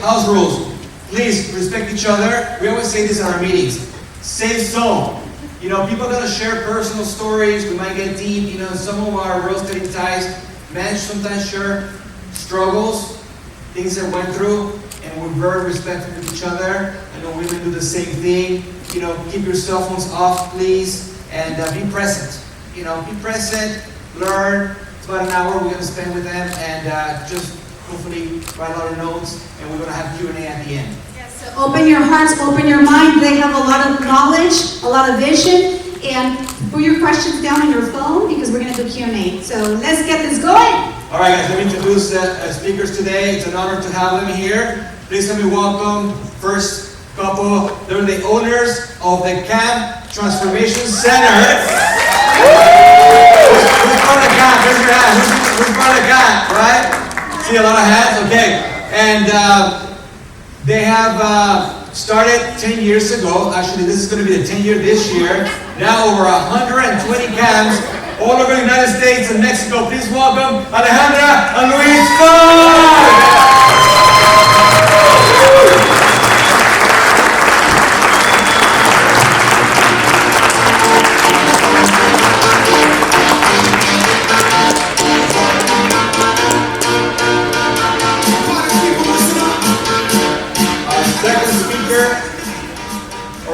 house rules. Please respect each other. We always say this in our meetings. Safe zone. You know, people are going to share personal stories. We might get deep. You know, some of our real estate ties, men sometimes share struggles, things that went through, and we're very respectful of each other. I know women do the same thing. You know, keep your cell phones off, please, and be present. You know, be present, learn. It's about an hour we're going to spend with them, and just hopefully write a lot of notes, and we're going to have Q&A at the end. Yes, so open your hearts, open your mind. They have a lot of knowledge, a lot of vision, and put your questions down on your phone because we're going to do Q&A. So let's get this going. All right, guys, let me introduce speakers today. It's an honor to have them here. Please help me welcome first couple. They're the owners of the Camp Transformation Center. Who's part of the camp? Raise your hand. Who's part of the camp, right? See a lot of hands? Okay. And they have started 10 years ago. Actually, this is going to be the 10th year this year. Now over 120 camps all over the United States and Mexico. Please welcome Alejandra and Luis Fong!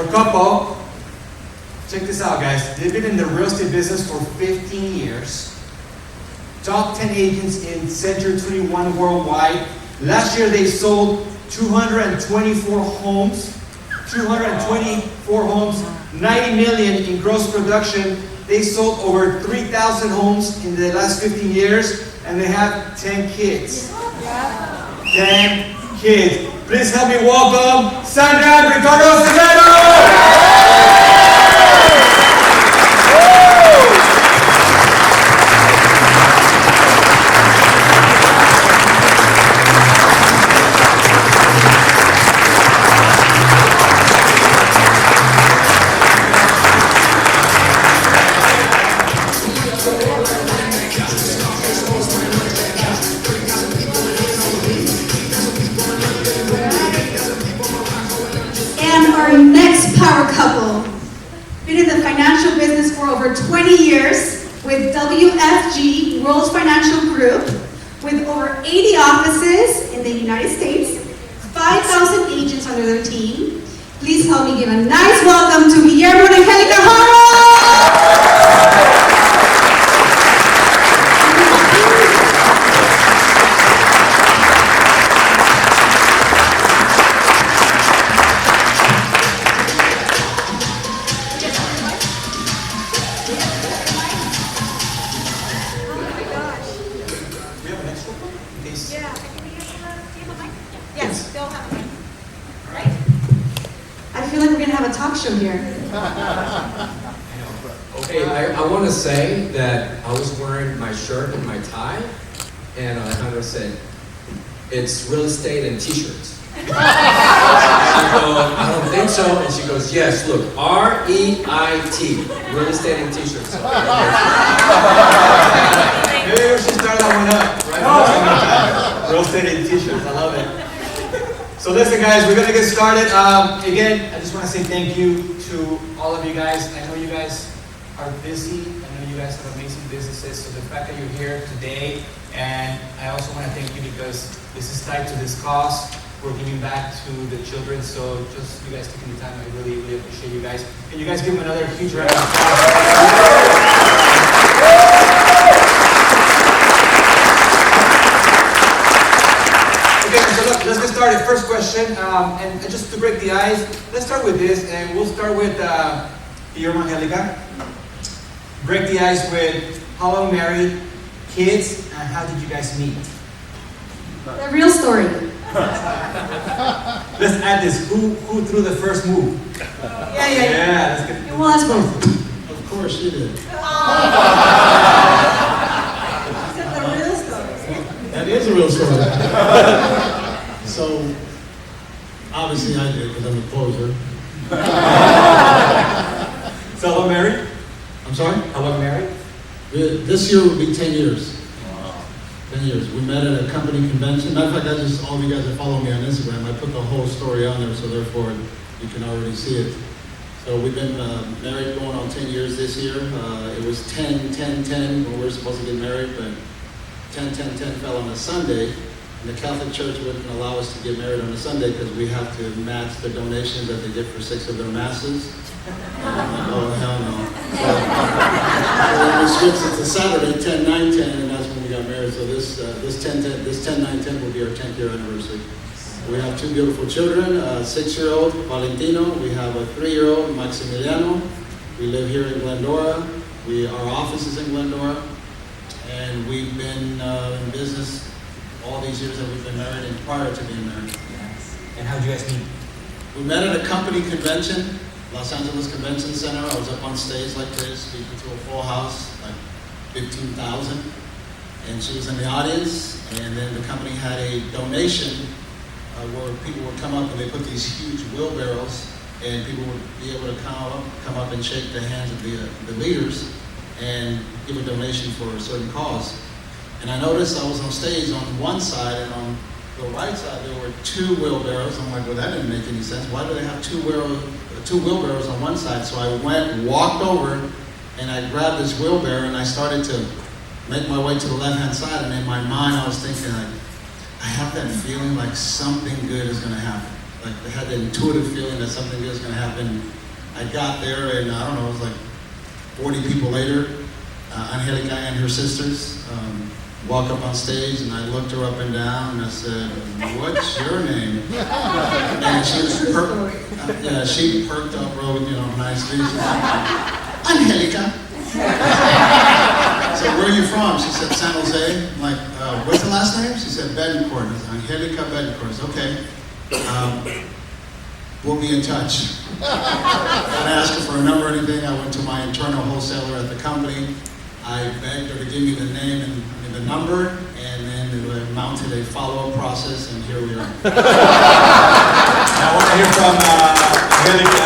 Couple, check this out, guys. They've been in the real estate business for 15 years. Top 10 agents in Century 21 worldwide. Last year they sold 224 homes. 224 homes, 90 million in gross production. They sold over 3,000 homes in the last 15 years, and they have 10 kids. 10 kids. Please help me welcome Sandra and Ricardo Acevedo! Been in the financial business for over 20 years with WFG, World Financial Group, with over 80 offices in the United States, 5,000 agents under their team. Please help me give a nice welcome to Guillermo and Angelica Haro! Here. Okay, I want to say that I was wearing my shirt and my tie, and Alejandra said, "It's real estate and t-shirts." She goes, "I don't think so," and she goes, "Yes, look, REIT, real estate and t-shirts." Maybe we should start that one up, right? Real estate and t-shirts, I love it. So listen, guys, we're going to get started. Again, I just want to say thank you to all of you guys. I know you guys are busy. I know you guys have amazing businesses. So the fact that you're here today, and I also want to thank you because this is tied to this cause. We're giving back to the children. So just you guys taking the time, I really, really appreciate you guys. Can you guys give them another huge round of applause? Okay, so look, let's get started. First question, and just to break the ice, let's start with this, and we'll start with Guillermo and Angelica. Break the ice with how long married, kids, and how did you guys meet? The real story. Let's add this. Who threw the first move? Yeah. Let's get. Well, that's both. Of course you did. That is a real story. So, obviously I did because I'm a closer. So how long married? I'm sorry? How long married? This year will be 10 years. Wow. 10 years. We met at a company convention. Matter of fact, all of you guys that follow me on Instagram, I put the whole story on there, so therefore you can already see it. So we've been married going on 10 years this year. It was 10-10-10 when we were supposed to get married, but 10-10-10 fell on a Sunday. And the Catholic Church wouldn't allow us to get married on a Sunday because we have to match the donations that they get for 6 of their masses. And I'm like, oh, hell no. So when we switched it to Saturday, 10-9-10, and that's when we got married. So this 10-9-10 will be our 10th year anniversary. We have 2 beautiful children, a 6-year-old, Valentino. We have a 3-year-old, Maximiliano. We live here in Glendora. Our office is in Glendora. And we've been in business all these years that we've been married and prior to being married. Yes. And how'd you guys meet? We met at a company convention, Los Angeles Convention Center. I was up on stage like this, speaking to a full house, like 15,000. And she was in the audience, and then the company had a donation where people would come up and they put these huge wheelbarrows, and people would be able to come up and shake the hands of the leaders and give a donation for a certain cause. And I noticed I was on stage on one side, and on the right side there were 2 wheelbarrows. I'm like, well, that didn't make any sense. Why do they have 2 wheelbarrows on one side? So I walked over, and I grabbed this wheelbarrow, and I started to make my way to the left-hand side. And in my mind, I was thinking, I have that feeling like something good is going to happen. Like I had that intuitive feeling that something good is going to happen. I got there, and I don't know, it was like 40 people later, Angelica and her sisters walk up on stage, and I looked her up and down, and I said, "What's your name?" And she perked up real, nicely. She said, "Angelica." So where are you from? She said, "San Jose." I'm like, what's the last name? She said, "Betancourt." I said, "Angelica Betancourt." Okay. We'll be in touch. I didn't ask her for a number or anything. I went to my internal wholesaler at the company. I begged her to give me the name and the number, and then it mounted a follow-up process, and here we are. I want to hear from Angelica.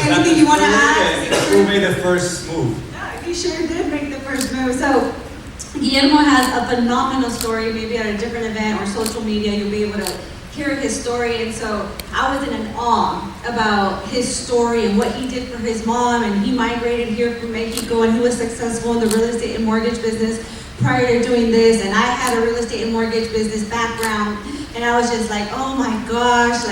Anything you want to add? Who made the first move? Yeah, you sure did make the first move. So Guillermo has a phenomenal story. Maybe at a different event or social media, you'll be able to hear his story. And so I was in an awe about his story and what he did for his mom. And he migrated here from Mexico, and he was successful in the real estate and mortgage business prior to doing this. And I had a real estate and mortgage business background, and I was just like, oh my gosh,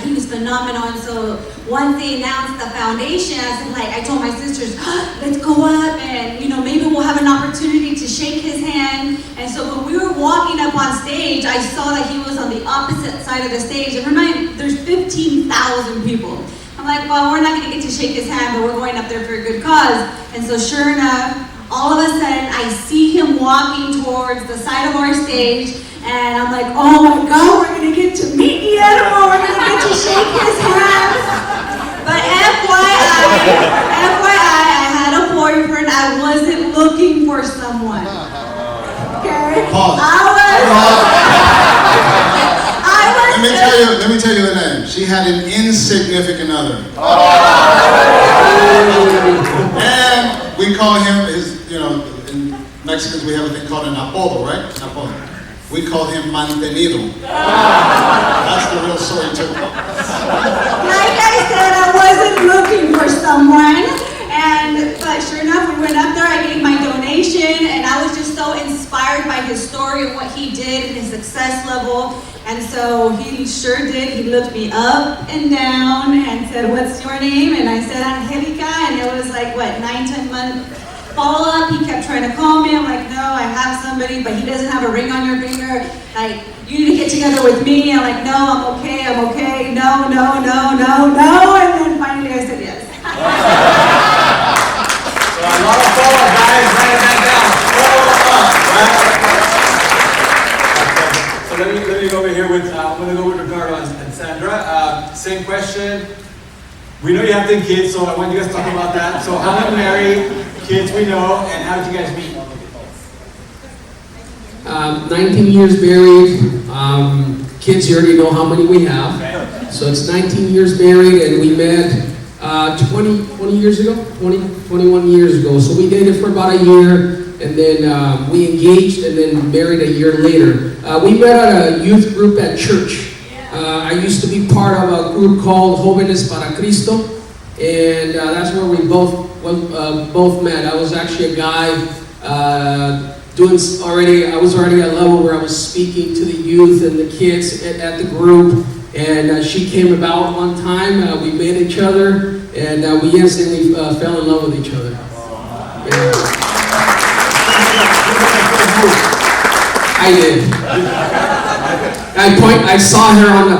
he was phenomenal. And so once they announced the foundation, I told my sisters, let's go up and, maybe we'll have an opportunity to shake his hand. And so when we were walking up on stage, I saw that he was on the opposite side of the stage. And remember, there's 15,000 people. I'm like, well, we're not going to get to shake his hand, but we're going up there for a good cause. And so sure enough, all of a sudden, I see him walking towards the side of our stage, and I'm like, oh my God, we're going to get to meet Guillermo, we're going to get to shake his hand. But FYI, I had a boyfriend. I wasn't looking for someone. Okay? Pause. Let me tell you the name. She had an insignificant other. And we call him in Mexicans we have a thing called an apodo, right? Apodo. We call him mantenido. That's the real story too. Like I said, I wasn't looking for someone, but sure enough, we went up there, I gave my donation, and I was just so inspired by his story and what he did and his success level. And so he sure did. He looked me up and down and said, "What's your name?" And I said, "Angelica," and it was like, 9-10 months follow-up. He kept trying to call me. I'm like, "No, I have somebody, but he doesn't have a ring on your finger. You need to get together with me." I'm like, "No, I'm okay. No. And then finally I said yes. So a lot of follow-up, guys. Write that down. Follow-up, right? So let me go over here with, I'm going to go with Ricardo and Sandra. Same question. We know you have 10 kids, so I want you guys to talk about that. So how many married kids we know, and how did you guys meet? 19 years married. Kids, you already know how many we have. Okay. So it's 19 years married, and we met 20 years ago, 21 years ago. So we dated for about a year. and then we engaged and then married a year later. We met at a youth group at church. I used to be part of a group called Jóvenes para Cristo, and that's where we both met. I was actually a guy I was already at a level where I was speaking to the youth and the kids at the group, and she came about one time. We met each other, and we instantly fell in love with each other. I did. I saw her on the,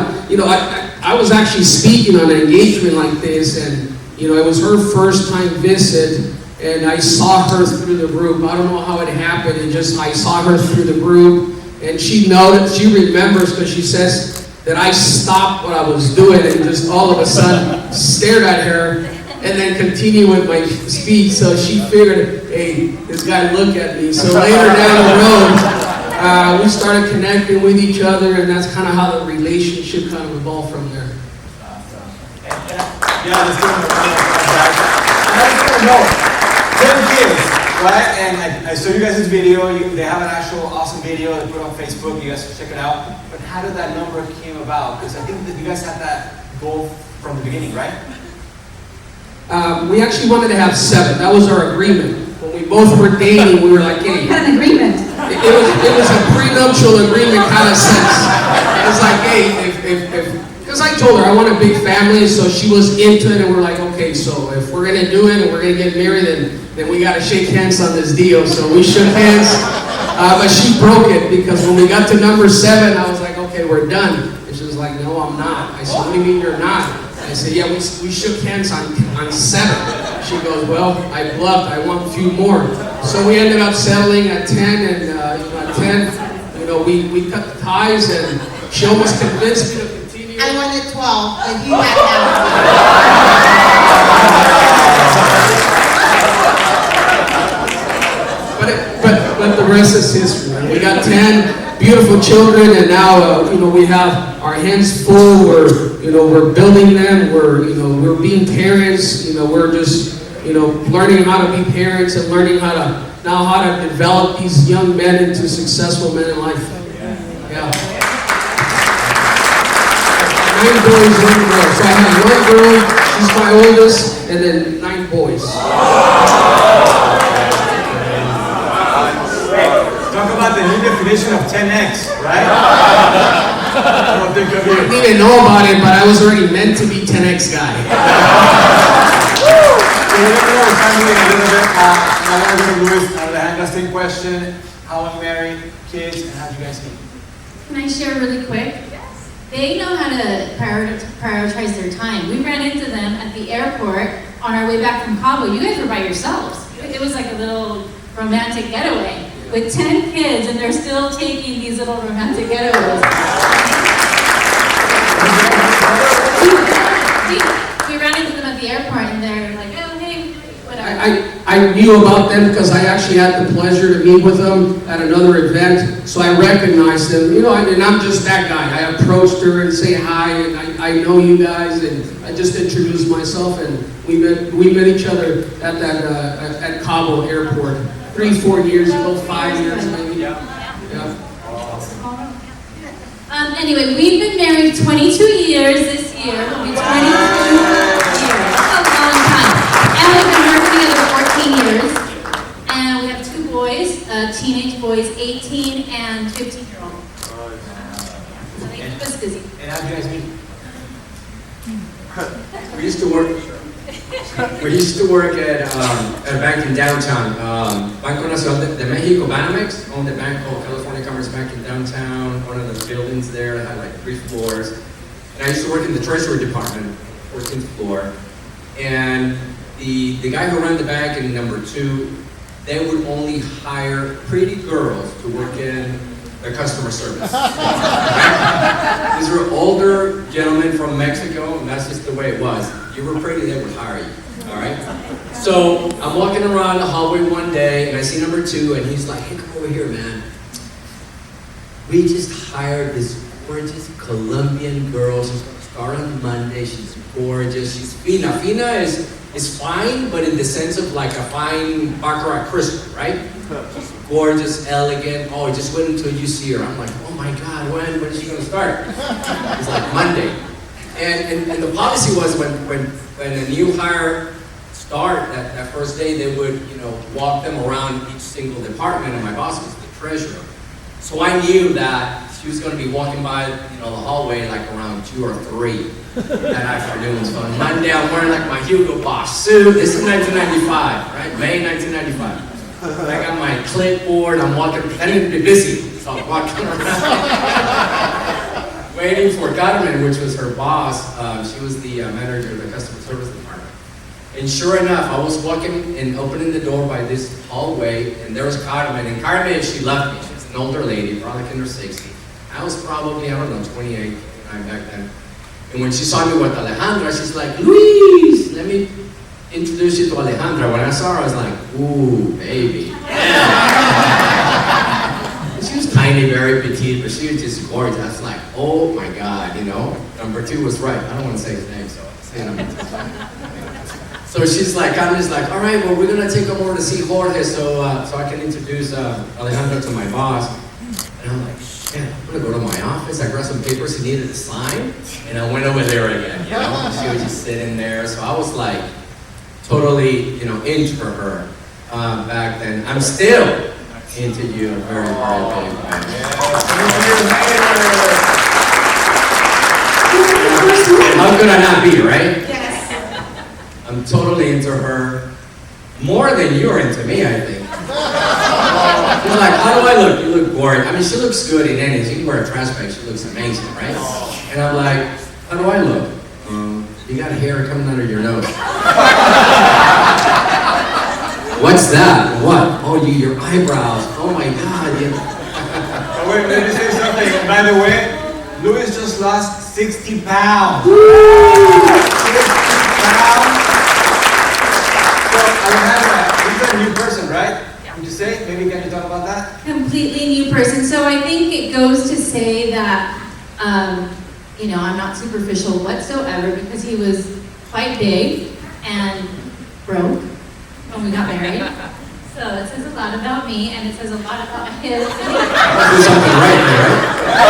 I was actually speaking on an engagement like this, and, it was her first time visit, and I saw her through the group. I don't know how it happened, I saw her through the group, and she remembers because she says that I stopped what I was doing and just all of a sudden stared at her, and then continue with my speech. So she figured, hey, this guy looked at me. So later down the road, we started connecting with each other, and that's kind of how the relationship kind of evolved from there. Yeah, let's give them a round of applause, guys. And I just want to know, 10 kids, right? And I saw you guys' video. They have an actual awesome video they put on Facebook. You guys should check it out. But how did that number came about? Because I think that you guys had that goal from the beginning, right? We actually wanted to have 7. That was our agreement. When we both were dating, we were like, hey. We had an agreement. It was a prenuptial agreement kind of sense. It was like, hey, because I told her I want a big family, so she was into it, and we're like, okay, so if we're going to do it and we're going to get married, then we got to shake hands on this deal. So we shook hands, but she broke it because when we got to number 7, I was like, okay, we're done. And she was like, no, I'm not. I said, what do you mean you're not? I said, yeah, we shook hands on 7. She goes, well, I bluffed, I want a few more. So we ended up settling at 10, and at 10, we cut the ties, and she almost convinced me to continue. I wanted 12, but you back out. But the rest is history. We got 10 beautiful children, and now we have our hands full. We're building them. We're being parents. We're just learning how to be parents and learning how to develop these young men into successful men in life. Yeah. 9 boys, 1 girl. So I have 1 girl. She's my oldest, and then 9 boys. Talk about the new definition of 10X, right? I don't think of you. I didn't even know about it, but I was already meant to be 10X guy. So we're going to know the family in a little bit. I'm going to go with Alejandra, same question. How long married, kids, and how did you guys meet? Can I share really quick? Yes. They know how to prioritize their time. We ran into them at the airport on our way back from Cabo. You guys were by yourselves. It was like a little romantic getaway with 10 kids, and they're still taking these little romantic getaways. We ran into them at the airport, and they're like, oh, hey, whatever. I knew about them because I actually had the pleasure to meet with them at another event, so I recognized them. And I'm just that guy. I approached her and say hi, and I know you guys, and I just introduced myself, and we met each other at Cabo Airport 3-4 years ago, 5 years maybe. Yeah. Anyway, we've been married 22 years this year. We'll be 22 years. That's a long time. And we've been working together 14 years. And we have 2 boys, teenage boys, 18 and 15-year-old. So they keep us busy. And how did you guys meet? We used to work at a bank in downtown, Banco Nacional de Mexico, Banamex, owned a bank called California Commerce Bank in downtown. One of the buildings there had like 3 floors. And I used to work in the treasury department, 14th floor. And the guy who ran the bank in number 2, they would only hire pretty girls to work in their customer service. Right? These were older gentlemen from Mexico, and that's just the way it was. You were pretty, they would hire you. All right? So I'm walking around the hallway one day, and I see number 2, and he's like, hey, come over here, man. We just hired this gorgeous Colombian girl. She's gonna start on Monday. She's gorgeous. She's fina. Fina is fine, but in the sense of like a fine baccarat crystal, right? She's gorgeous, elegant. Oh, I just wait until you see her. I'm like, oh my God, when is she gonna start? It's like Monday. And the policy was when a new hire start that first day, they would, walk them around each single department, and my boss was the treasurer. So I knew that she was going to be walking by, the hallway like around 2 or 3 that afternoon. So on Monday, I'm wearing like my Hugo Boss suit. This is 1995, right? May 1995. I got my clipboard. I'm walking. I need to be busy, so I'm walking around, waiting for Carmen, which was her boss. She was the manager of the customer service department. And sure enough, I was walking and opening the door by this hallway, and there was Carmen. And Carmen, she loved me. She's an older lady, probably like in her 60s. I was probably, 28, 29 back then. And when she saw me with Alejandra, she's like, Luis, let me introduce you to Alejandra. When I saw her, I was like, ooh, baby. Yeah. She was tiny, very petite, but she was just gorgeous. I was like, oh my God, Number 2 was right. I don't want to say his name, so I'll say number 2. So she's like, Carmen's like, all right, well, we're going to take him over to see Jorge so I can introduce Alejandra to my boss. And I'm like, shit, I'm going to go to my office. I grabbed some papers he needed to sign, and I went over there again, And she was just sitting there. So I was like, totally, into her back then. I'm still into you very, very big. How could I not be, right? Yes. I'm totally into her. More than you're into me, I think. She's like, how do I look? You look gorgeous. I mean, she looks good in anything. She can wear a trash bag. She looks amazing, right? And I'm like, how do I look? You got hair coming under your nose. What's that? What? Oh, your eyebrows. Oh my God. Oh, wait, let me say something. By the way, Luis just lost 60 pounds. 60 pounds. So, Alejandra, you're a new person, right? Would you say? Maybe can you talk about that? Completely new person. So I think it goes to say that, I'm not superficial whatsoever, because he was quite big and broke when we got married. So it says a lot about me, and it says a lot about his. Do something right there, right?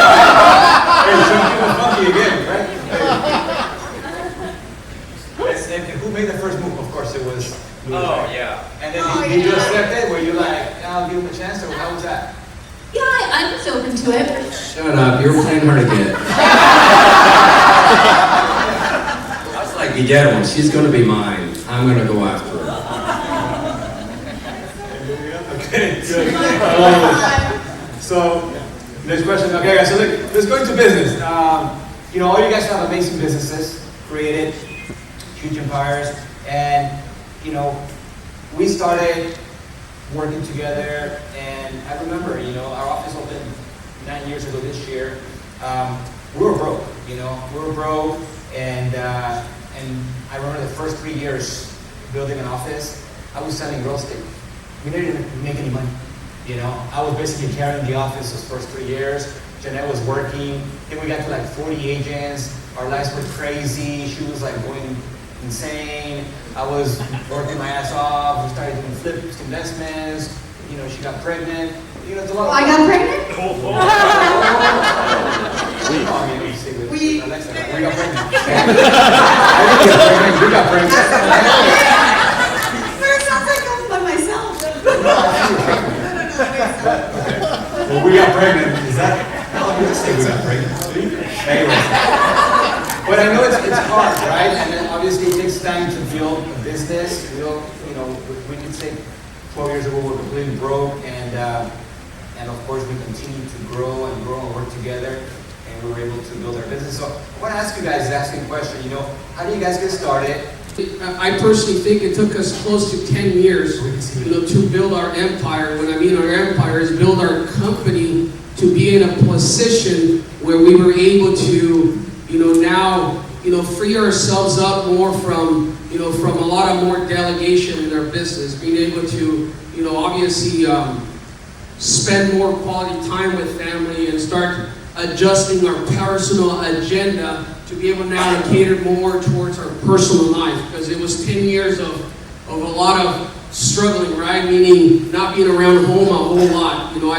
Hey, so you were funky again, right? And who made the first move? Of course, it was Luis. Oh, yeah. And then did you accept it? Were you like, I'll give him a chance, or how was that? Yeah, I was open to it. Shut up, you're playing hard to get. I was like, Guillermo, she's gonna be mine. I'm gonna go after her. Okay, good. So, next question. Okay, guys, so let's go into business. All you guys have amazing businesses, created huge empires, and, we started working together, and I remember, our office opened 9 years ago this year. We were broke, we were broke, and I remember the first 3 years building an office, I was selling real estate. We didn't make any money, I was basically carrying the office those first 3 years. Jeannette was working, then we got to like 40 agents, our lives were crazy, she was like going insane, I was working my ass off, we started doing flips, investments, she got pregnant, it's a lot of I got pregnant? We got pregnant. You got pregnant. First, sounds like I'm by myself. Well, we got pregnant. Is that? No, you just say we got pregnant. Anyways. But I know it's hard, right? And then obviously it takes time to build a business. We can say 12 years ago we were completely broke, and of course we continue to grow and work together, and we were able to build our business. So I want to ask you guys the asking question, how do you guys get started? I personally think it took us close to 10 years, to build our empire. When I mean our empire, is build our company to be in a position where we were able to, now, free ourselves up more from, from a lot of more delegation in our business, being able to, obviously spend more quality time with family and start adjusting our personal agenda to be able now to cater more towards our personal life, because it was 10 years of a lot of struggling, right? Meaning not being around home a whole lot. You know,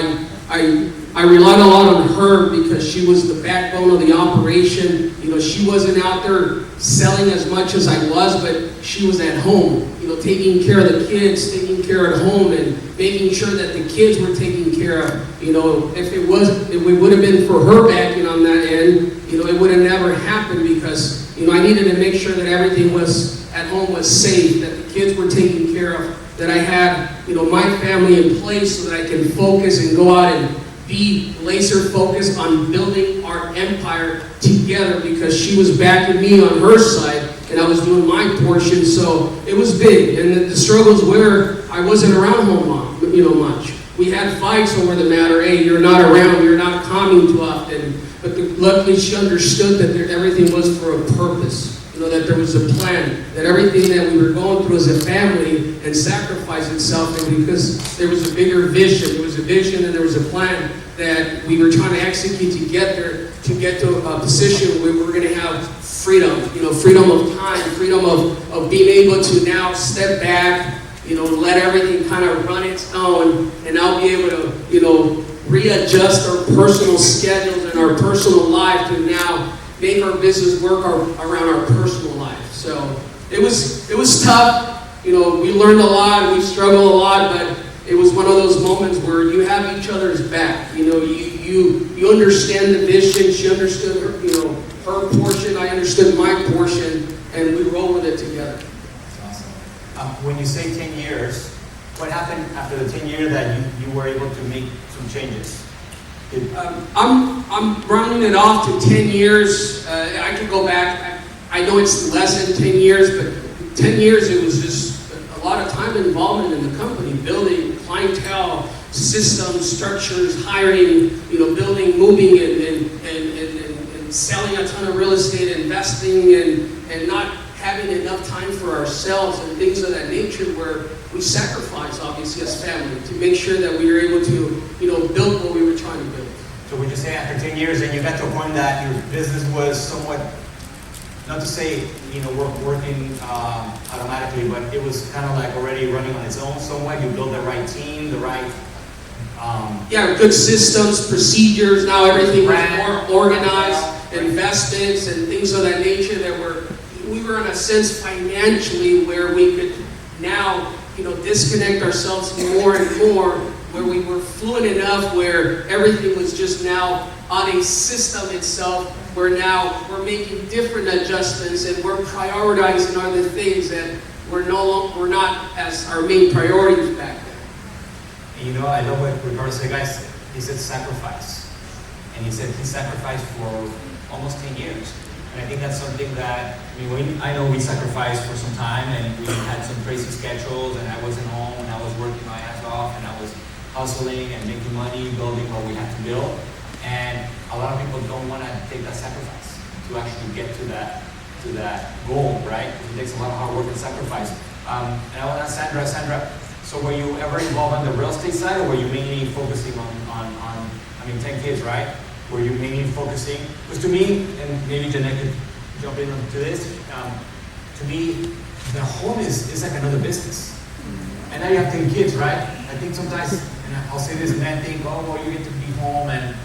I relied a lot on her because she was the backbone of the operation. You know, she wasn't out there selling as much as I was, but she was at home, you know, taking care of the kids, taking care at home, and making sure that the kids were taken care of. You know, if it would have been for her backing on that end, you know, it would have never happened, because, you know, I needed to make sure that everything was at home was safe, that the kids were taken care of, that I had, you know, my family in place so that I can focus and go out and be laser focused on building our empire together, because she was backing me on her side and I was doing my portion. So it was big, and the struggles were I wasn't around home, you know, much. We had fights over the matter. Hey, you're not around, you're not coming too often. But luckily she understood that everything was for a purpose. You know, that there was a plan, that everything that we were going through as a family and sacrifice itself, and because there was a bigger vision. There was a vision and there was a plan that we were trying to execute to get there, to get to a position where we were going to have freedom, you know, freedom of time, freedom of being able to now step back, you know, let everything kind of run its own, and now be able to, you know, readjust our personal schedules and our personal life to now make our business work around our personal life. So it was tough. You know, we learned a lot, we struggled a lot, but it was one of those moments where you have each other's back. You know, you understand the vision. She understood her, you know, her portion. I understood my portion, and we roll with it together. That's awesome. When you say 10 years, what happened after the 10 years that you were able to make some changes? I'm rounding it off to 10 years. I could go back. I know it's less than 10 years, but 10 years, it was just a lot of time involvement in the company, building clientele, systems, structures, hiring, you know, building, moving, and selling a ton of real estate, investing, and not having enough time for ourselves and things of that nature, where we sacrificed, obviously, as family to make sure that we were able to, you know, build what we were trying to build. So would you say after 10 years, then you got to a point that your business was somewhat, not to say, you know, working automatically, but it was kind of like already running on its own somewhat? You built the right team, the right... yeah, good systems, procedures. Now everything was more organized, investments and things of that nature that we were in a sense financially where we could now, you know, disconnect ourselves more and more, where we were fluent enough where everything was just now on a system itself, where now we're making different adjustments and we're prioritizing other things that we're not as our main priorities back then. And you know, I love what Ricardo said, guys. He said sacrifice. And he said he sacrificed for almost 10 years. And I think that's something that, I know we sacrificed for some time, and we had some crazy schedules, and I wasn't home, and I was working my ass off, and I was hustling and making money, building what we had to build. And a lot of people don't want to take that sacrifice to actually get to that goal, right? It takes a lot of hard work and sacrifice. And I want to ask Sandra, so were you ever involved on the real estate side, or were you mainly focusing on 10 kids, right? Were you mainly focusing? Because to me, and maybe Jeannette could jump in to this, to me, the home is like another business. And now you have 10 kids, right? I think sometimes, and I'll say this, men think, oh, well, you get to be home and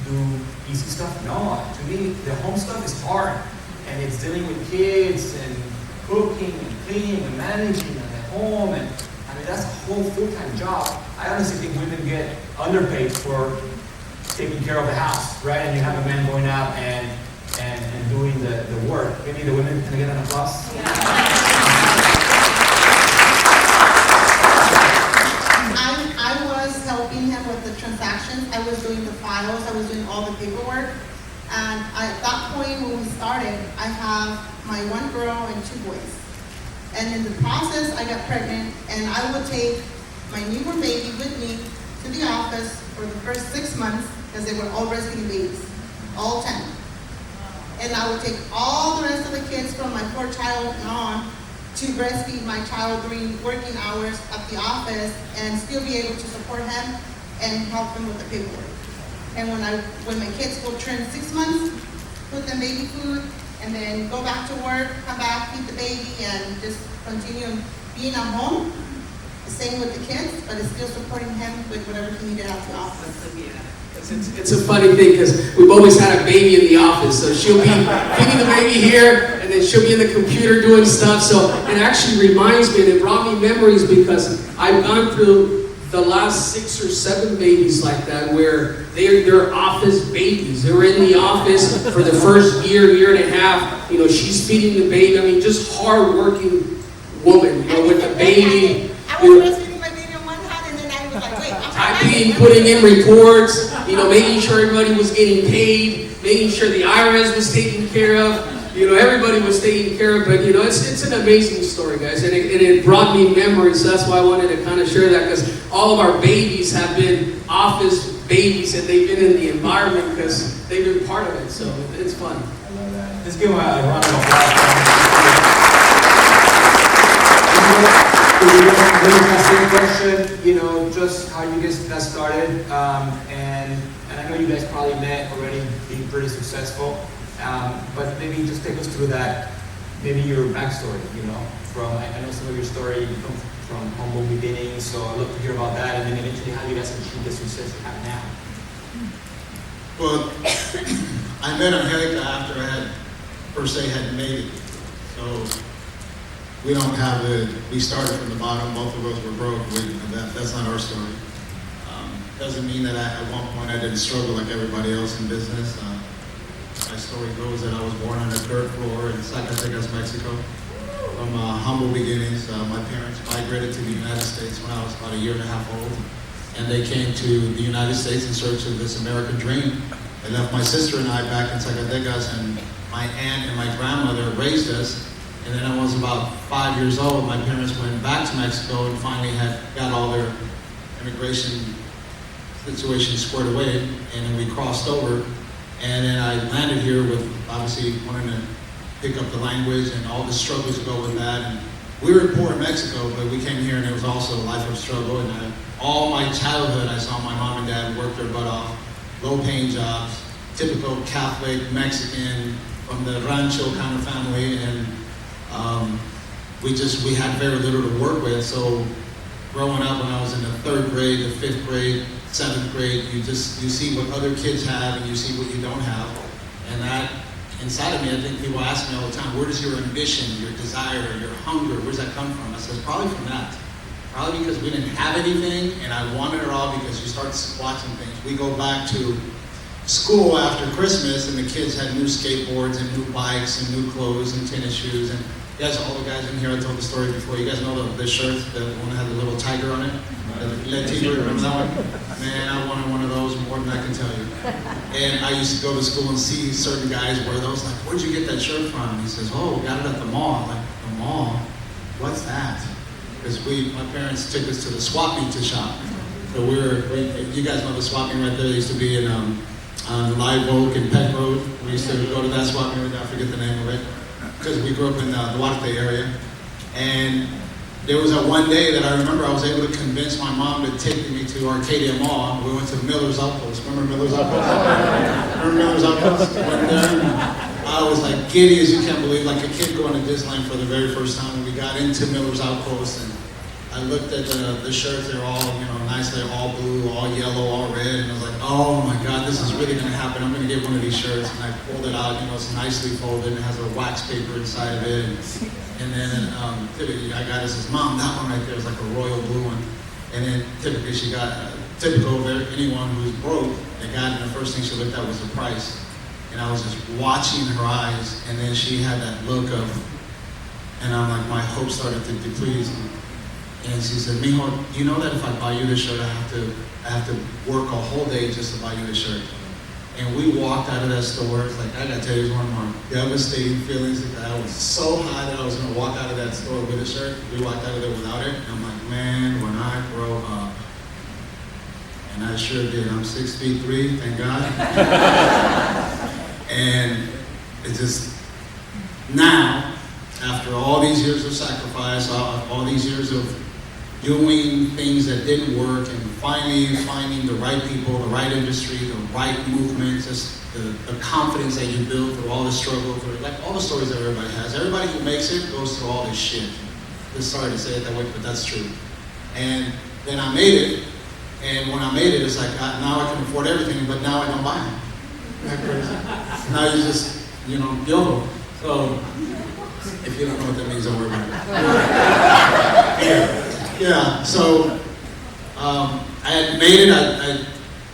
do easy stuff. No, to me, the home stuff is hard. And it's dealing with kids and cooking and cleaning and managing and at home. And that's a whole full-time job. I honestly think women get underpaid for taking care of the house, right? And you have a man going out and doing the work. Maybe the women, can I get an applause? Yeah. I was helping him with the transactions. I was doing the files. I was doing all the paperwork. And at that point when we started, I have my one girl and 2 boys. And in the process, I got pregnant, and I would take my newborn baby with me to the office for the first 6 months, because they were all breastfeeding babies, all 10. And I would take all the rest of the kids from my 4th child and on to breastfeed my child during working hours at the office and still be able to support him and help him with the paperwork. And when my kids will turn 6 months, put them baby food, and then go back to work, come back, feed the baby, and just continue being at home. Same with the kids, but it's still supporting him with whatever he needed at the office. It's a funny thing because we've always had a baby in the office, so she'll be feeding the baby here, and then she'll be in the computer doing stuff. So it actually reminds me, and it brought me memories because I've gone through the last 6 or 7 babies like that, where they're office babies. They were in the office for the first year and a half. You know, she's feeding the baby. I mean, just hard-working woman, you know, with the baby. I was breastfeeding my baby on one hand, and then I was like, wait, Typing, putting in reports, you know, making sure everybody was getting paid, making sure the IRS was taken care of, you know, everybody was taken care of. But, you know, it's an amazing story, guys, and it brought me memories. So that's why I wanted to kind of share that, because all of our babies have been office babies, and they've been in the environment because they've been part of it. So it's fun. I love that. Let's give a round of applause. Really fascinating question, you know, just how you guys got started, and I know you guys probably met already, being pretty successful, but maybe just take us through that, maybe your backstory, you know, from, I know some of your story, you come from humble beginnings, so I'd love to hear about that, and then eventually how you guys achieve the success you have now. Well, I met Angelica after I had, per se, had made it. So we don't have we started from the bottom, both of us were broke. That's not our story. Doesn't mean that at one point I didn't struggle like everybody else in business. My story goes that I was born on the 3rd floor in Zacatecas, Mexico. From humble beginnings, my parents migrated to the United States when I was about 1.5 years old. And they came to the United States in search of this American dream. They left my sister and I back in Zacatecas, and my aunt and my grandmother raised us. And then I was about 5 years old. My parents went back to Mexico and finally had got all their immigration situation squared away. And then we crossed over. And then I landed here with obviously wanting to pick up the language and all the struggles that go with that. And we were poor in Mexico, but we came here and it was also a life of struggle. And all my childhood, I saw my mom and dad work their butt off, low-paying jobs, typical Catholic, Mexican, from the rancho kind of family. And we had very little to work with. So growing up when I was in the 3rd grade, the 5th grade, 7th grade, you see what other kids have and you see what you don't have. And that inside of me, I think people ask me all the time, where does your ambition, your desire, your hunger, where does that come from? I said, probably from that. Probably because we didn't have anything and I wanted it all, because you start watching things. We go back to school after Christmas and the kids had new skateboards and new bikes and new clothes and tennis shoes. And you guys, all the guys in here, I told the story before, you guys know the shirt, the one that had the little tiger on it? The tiger, remember that one? Man, I wanted one of those more than I can tell you. And I used to go to school and see certain guys wear those, like, where'd you get that shirt from? And he says, oh, got it at the mall. I'm like, the mall? What's that? Because my parents took us to the swap meet to shop. So you guys know the swap meet right there. They used to be in Live Oak and Peck Road. We used to go to that swap meet, I forget the name of it, because we grew up in the Duarte area. And there was that one day that I remember I was able to convince my mom to take me to Arcadia Mall. We went to Miller's Outpost. Remember Miller's Outpost? Remember Miller's Outpost? Went there. I was like giddy as you can't believe, like a kid going to Disneyland for the very first time. When we got into Miller's Outpost, and I looked at the shirts. They're all, nice. They're all blue, all yellow, all red. And I was like, oh my God, this is really going to happen. I'm going to get one of these shirts. And I pulled it out. It's nicely folded. It has a wax paper inside of it. And then typically I got this, Mom, that one right there is like a royal blue one. And then typically she got, typical of anyone who's broke, they got it, and the first thing she looked at was the price. And I was just watching her eyes, and then she had that look of, and I'm like, my hope started to deplete. And she said, Mijo, you know that if I buy you this shirt, I have to work a whole day just to buy you this shirt. And we walked out of that store. It's like, I gotta tell you one more devastating feelings. I was so high that I was gonna walk out of that store with a shirt. We walked out of there without it. And I'm like, man, when I grow up, and I sure did. I'm 6'3", thank God. And it's just, now, after all these years of sacrifice, all these years of doing things that didn't work, and finally finding the right people, the right industry, the right movement, just the confidence that you build through all the struggle, through like all the stories that everybody has. Everybody who makes it goes through all this shit. Just sorry to say it that way, but that's true. And then I made it, and when I made it, it's like now I can afford everything, but now I don't buy it. Isn't that crazy? Now you just, YOLO. So, if you don't know what that means, don't worry about it. Yeah, so I had made it.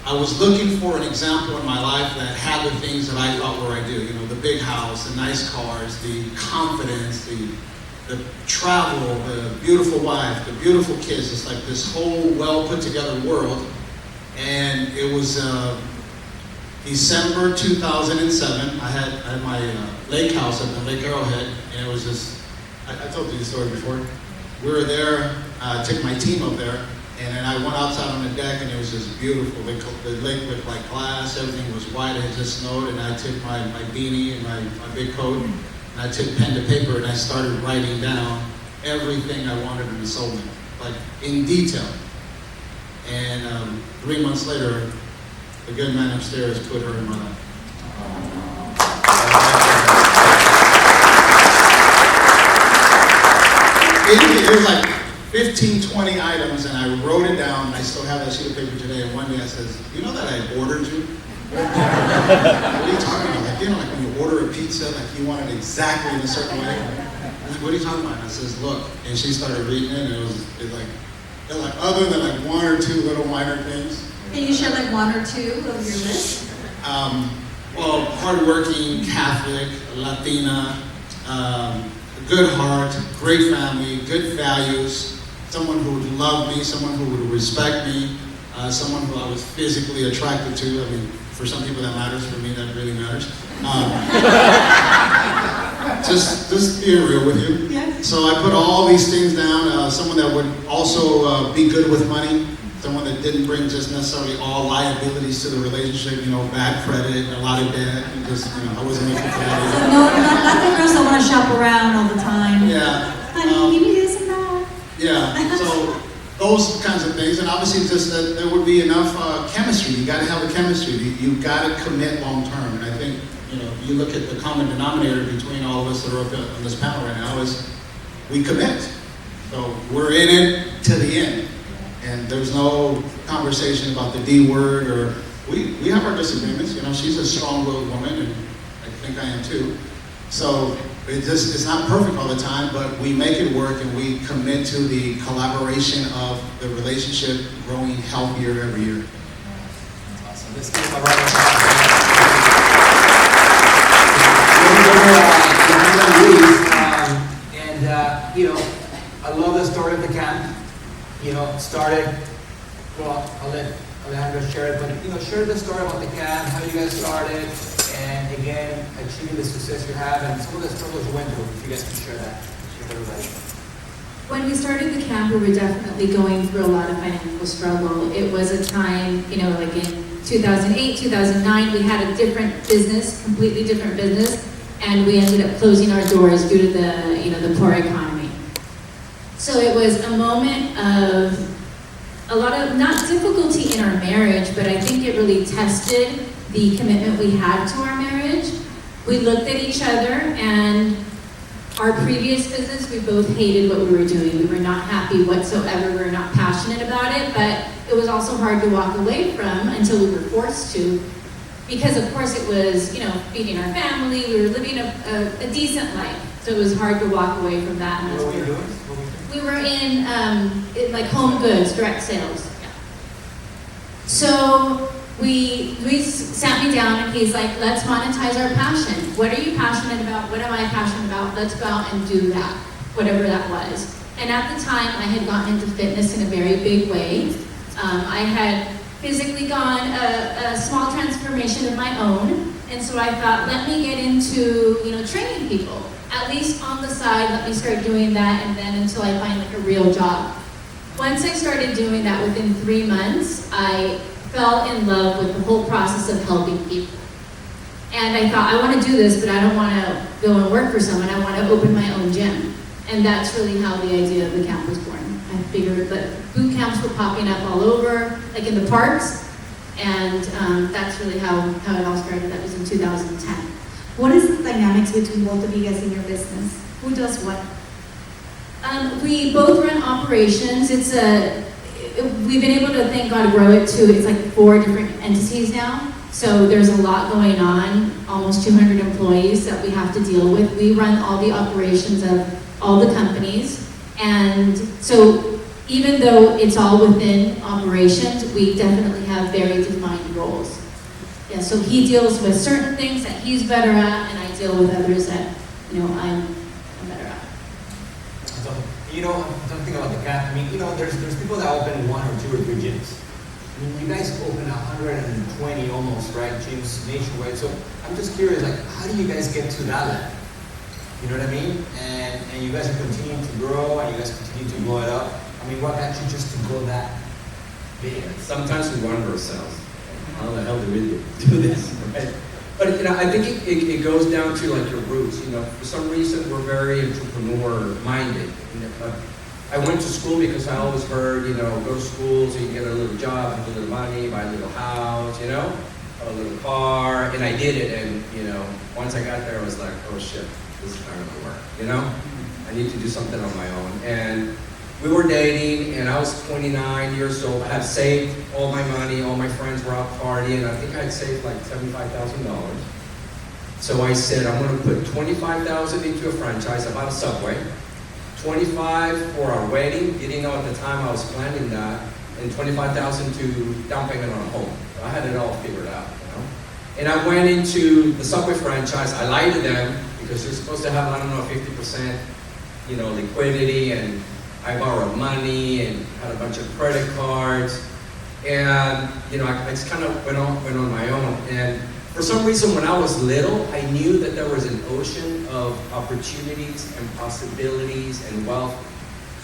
I was looking for an example in my life that had the things that I thought were ideal. The big house, the nice cars, the confidence, the travel, the beautiful wife, the beautiful kids. It's like this whole well put together world. And it was December 2007. I had my lake house at the Lake Arrowhead, and it was just, I told you the story before. We were there, took my team up there, and then I went outside on the deck, and it was just beautiful. The lake looked like glass, everything was white, it had just snowed, and I took my beanie and my big coat, and I took pen to paper, and I started writing down everything I wanted in the soul map, like in detail. And 3 months later, the good man upstairs put her in my life. It was like 15, 20 items, and I wrote it down, and I still have that sheet of paper today, and one day I says, you know that I ordered you? What are you talking about? Like, like when you order a pizza, like you want it exactly in a certain way. I'm like, what are you talking about? And I says, look, and she started reading it, and it was like other than like one or two little minor things. Can you share like one or two of your list? Well, hardworking, Catholic, Latina, good heart, great family, good values, someone who would love me, someone who would respect me, someone who I was physically attracted to. I mean, for some people that matters, for me that really matters. Just being real with you. Yeah. So I put all these things down, someone that would also be good with money, someone that didn't bring just necessarily all liabilities to the relationship, bad credit, a lot of debt, and just, I wasn't looking for that. So not the girls that want to shop around all the time. Yeah. Honey, give me this and that. Yeah, so those kinds of things, and obviously just that there would be enough chemistry. You got to have a chemistry. You got to commit long term, and I think, you look at the common denominator between all of us that are up on this panel right now is we commit. So we're in it to the end. And there's no conversation about the D word, or we have our disagreements. She's a strong-willed woman, and I think I am too. So it's not perfect all the time, but we make it work, and we commit to the collaboration of the relationship growing healthier every year. Awesome. Let's give a round of applause. I love the story of the camp. Started, well, I'll let Alejandra share it, but, share the story about the camp, how you guys started, and again, achieving the success you have, and some of the struggles you went through, if you guys can share that with everybody. When we started the camp, we were definitely going through a lot of financial struggle. It was a time, like in 2008, 2009, we had a different business, completely different business, and we ended up closing our doors due to the poor economy. So it was a moment of a lot of, not difficulty in our marriage, but I think it really tested the commitment we had to our marriage. We looked at each other, and our previous business, we both hated what we were doing. We were not happy whatsoever. We were not passionate about it, but it was also hard to walk away from until we were forced to, because of course it was, feeding our family. We were living a decent life, so it was hard to walk away from that. And What were you doing? we were in like home goods, direct sales. Yeah. So we sat me down, and he's like, let's monetize our passion. What are you passionate about? What am I passionate about? Let's go out and do that, whatever that was. And at the time, I had gotten into fitness in a very big way. I had physically gone a small transformation of my own, and so I thought, let me get into training people. At least on the side, let me start doing that, and then until I find like a real job. Once I started doing that, within 3 months, I fell in love with the whole process of helping people. And I thought, I want to do this, but I don't want to go and work for someone. I want to open my own gym. And that's really how the idea of the camp was born. I I figured that boot camps were popping up all over, like in the parks, and that's really how it all started. That was in 2010. What is the dynamics between both of you guys in your business? Who does what? We both run operations. We've been able to, thank God, grow it to, it's like 4 different entities now. So there's a lot going on, almost 200 employees that we have to deal with. We run all the operations of all the companies. And so even though it's all within operations, we definitely have very defined roles. Yeah, so he deals with certain things that he's better at, and I deal with others that, I'm better at. So, something about the gap. I mean, there's people that open 1 or 2 or 3 gyms. I mean, you guys open 120 almost, right, gyms nationwide. So I'm just curious, like, how do you guys get to that level? You know what I mean? And you guys are continuing to grow, and you guys continue to blow it up. I mean, what got you just to go that big? Sometimes we wonder ourselves, how the hell do we do this, right? But I think it goes down to like your roots. For some reason we're very entrepreneur-minded. I went to school because I always heard, go to school so you can get a little job, have a little money, buy a little house, have a little car, and I did it. And once I got there, I was like, oh shit, this is not gonna work. I need to do something on my own. And we were dating, and I was 29 years old. I had saved all my money. All my friends were out partying. I think I had saved like $75,000. So I said, I'm going to put $25,000 into a franchise. I bought a Subway. $25,000 for our wedding. Didn't know at the time I was planning that, and $25,000 to down payment on a home. So I had it all figured out. And I went into the Subway franchise. I lied to them because you're supposed to have, 50%, liquidity, and I borrowed money and had a bunch of credit cards, and I just kind of went on my own. And for some reason, when I was little, I knew that there was an ocean of opportunities and possibilities and wealth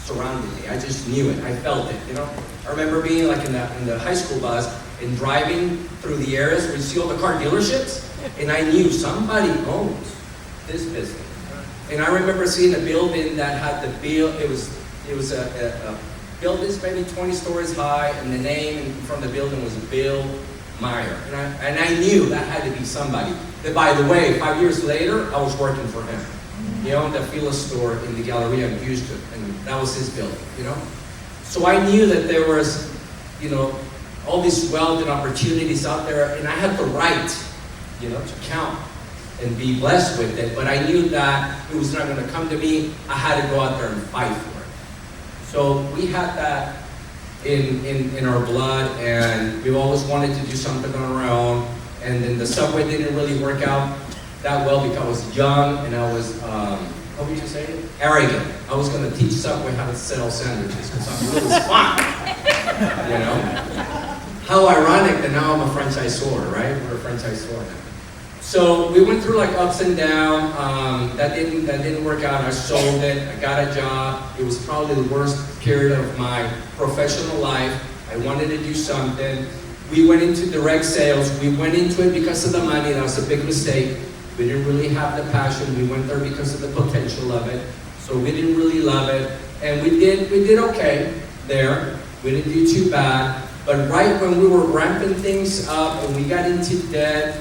surrounding me. I just knew it. I felt it. I remember being like in the high school bus and driving through the areas where you see all the car dealerships, and I knew somebody owns this business. And I remember seeing a building that had the bill. It was a building maybe 20 stories high, and the name in front of the building was Bill Meyer. And I knew that had to be somebody. That, by the way, 5 years later, I was working for him. He owned a Fila store in the Galleria in Houston, and that was his building, So I knew that there was, all this wealth and opportunities out there, and I had the right, to count and be blessed with it. But I knew that it was not going to come to me. I had to go out there and fight for it. So we had that in our blood, and we always wanted to do something on our own. And then the Subway didn't really work out that well because I was young and I was, how would you say it? Arrogant. I was going to teach Subway how to sell sandwiches because I knew it was fun. How ironic that now I'm a franchisor, right? We're a franchisor now. So we went through like ups and downs. That didn't work out. I sold it. I got a job. It was probably the worst period of my professional life. I wanted to do something. We went into direct sales. We went into it because of the money. That was a big mistake. We didn't really have the passion. We went there because of the potential of it. So we didn't really love it. And we did okay there. We didn't do too bad. But right when we were ramping things up and we got into debt,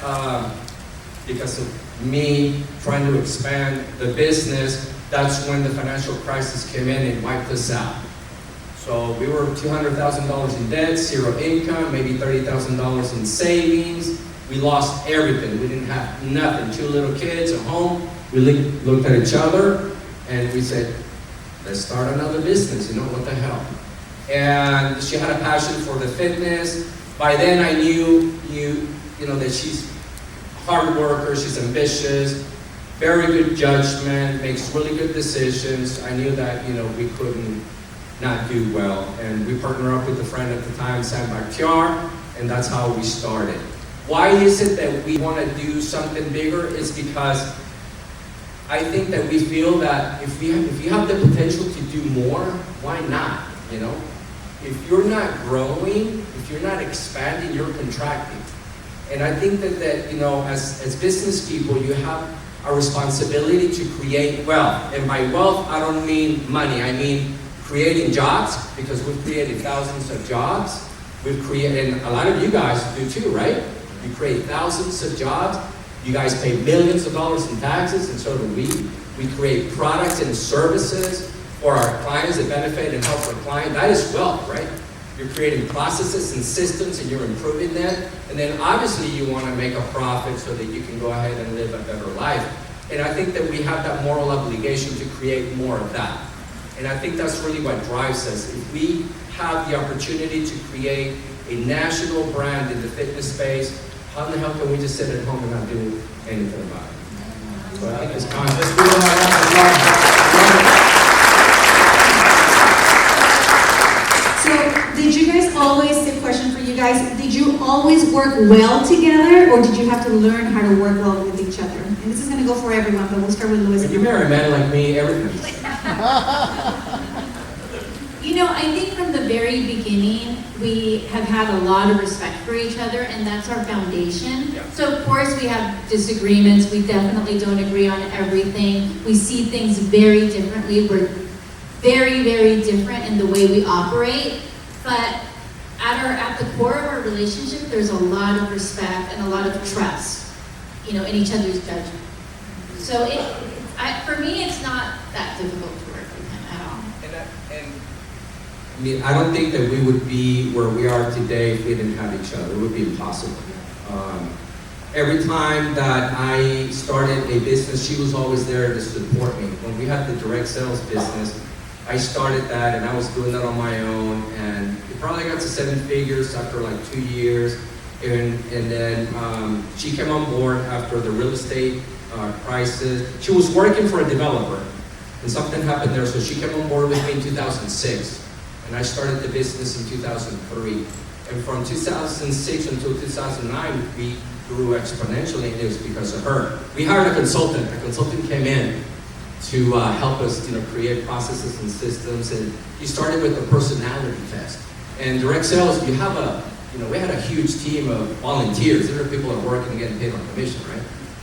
because of me trying to expand the business, that's when the financial crisis came in and wiped us out. So we were $200,000 in debt, zero income, maybe $30,000 in savings. We lost everything. We didn't have nothing. 2 little kids at home. We looked at each other and we said, let's start another business, what the hell. And she had a passion for the fitness. By then I knew that she's hard worker, she's ambitious, very good judgment, makes really good decisions. I knew that, we couldn't not do well. And we partnered up with a friend at the time, Sam Bakhtiar, and that's how we started. Why is it that we want to do something bigger? It's because I think that we feel that if you have the potential to do more, why not, If you're not growing, if you're not expanding, you're contracting. And I think that as business people, you have a responsibility to create wealth. And by wealth, I don't mean money. I mean creating jobs, because we've created thousands of jobs. We've created, and a lot of you guys do too, right? You create thousands of jobs. You guys pay millions of dollars in taxes, and so do we. We create products and services for our clients that benefit and help our client. That is wealth, right? You're creating processes and systems and you're improving them. And then obviously you want to make a profit so that you can go ahead and live a better life. And I think that we have that moral obligation to create more of that. And I think that's really what drives us. If we have the opportunity to create a national brand in the fitness space, how the hell can we just sit at home and not do anything about it? So I think it's time. Let's give them a round of applause. So, did you guys always, the question for you guys, did you always work well together, or did you have to learn how to work well with each other? And this is going to go for everyone, but we'll start with Luis. When you marry a man like me, everything. You know, I think from the very beginning, we have had a lot of respect for each other, and that's our foundation. Yeah. So of course we have disagreements. We definitely don't agree on everything. We see things very differently. We're very, very different in the way we operate. But at the core of our relationship, there's a lot of respect and a lot of trust, you know, in each other's judgment. So for me, it's not that difficult to work with him at all. I mean, I don't think that we would be where we are today if we didn't have each other. It would be impossible. Every time that I started a business, she was always there to support me. When we had the direct sales business, I started that and I was doing that on my own, and it probably got to 7 figures after like 2 years. And then she came on board after the real estate crisis. She was working for a developer and something happened there, so she came on board with me in 2006. And I started the business in 2003. And from 2006 until 2009, we grew exponentially, and it was because of her. We hired a consultant. A consultant came in to help us, you know, create processes and systems. And he started with a personality test. And direct sales, we had a huge team of volunteers. There are people that work and getting paid on commission, right?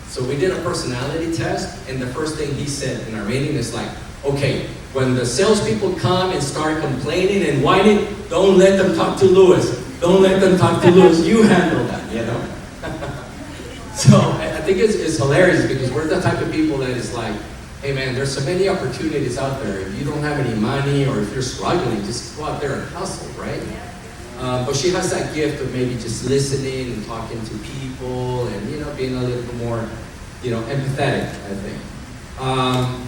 So we did a personality test, and the first thing he said in our meeting is like, okay, when the salespeople come and start complaining and whining, don't let them talk to Luis. Don't let them talk to Luis. You handle that, you know? So I think it's hilarious because we're the type of people that is like, hey man, there's so many opportunities out there. If you don't have any money or if you're struggling, just go out there and hustle, right? But she has that gift of maybe just listening and talking to people and, you know, being a little bit more, you know, empathetic, I think.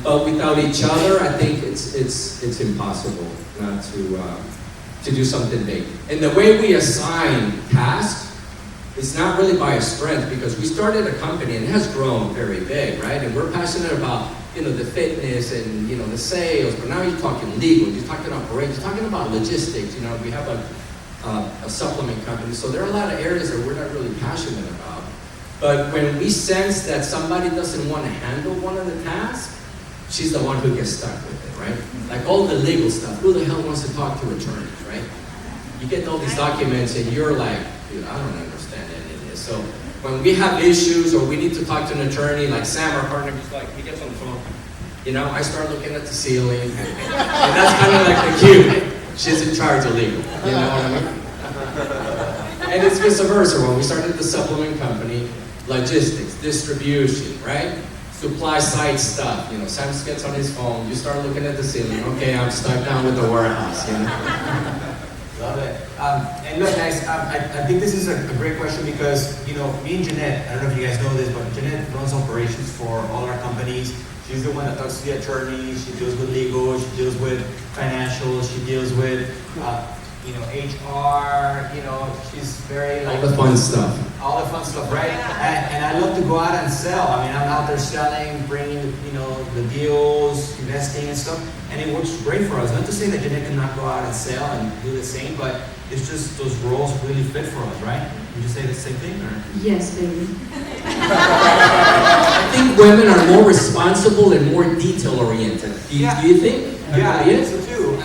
But without each other, I think it's impossible not to do something big. And the way we assign tasks, it's not really by a strength, because we started a company and it has grown very big, right? And we're passionate about, you know, the fitness and, you know, the sales, but now you're talking legal, you're talking operations, you're talking about logistics, you know, we have a supplement company, so there are a lot of areas that we're not really passionate about. But when we sense that somebody doesn't want to handle one of the tasks, she's the one who gets stuck with it, right? Like all the legal stuff, who the hell wants to talk to attorneys, right? You get all these documents and you're like, dude, I don't understand any of this. So when we have issues or we need to talk to an attorney, like Sam, our partner, he's like, he gets on the phone. You know, I start looking at the ceiling, and that's kind of like the cue. She's in charge of legal, you know what I mean? And it's vice versa. When we started the supplement company, logistics, distribution, right? Supply side stuff. You know, Sam gets on his phone, you start looking at the ceiling, okay, I'm stuck down with the warehouse, you know? Love it. And look, guys, I think this is a great question because, you know, me and Jeannette, I don't know if you guys know this, but Jeannette runs operations for all our companies. She's the one that talks to the attorneys, she deals with legal, she deals with financials, she deals with, you know, HR, you know, she's very like... All the fun stuff. All the fun stuff, right? And I love to go out and sell. I mean, I'm out there selling, bringing, you know, the deals, investing and stuff, and it works great for us. Not to say that Jeannette cannot go out and sell and do the same, but it's just those roles really fit for us, right? Would you say the same thing, or? Yes, baby. I think women are more responsible and more detail-oriented. Do you think? Yeah, I think so too.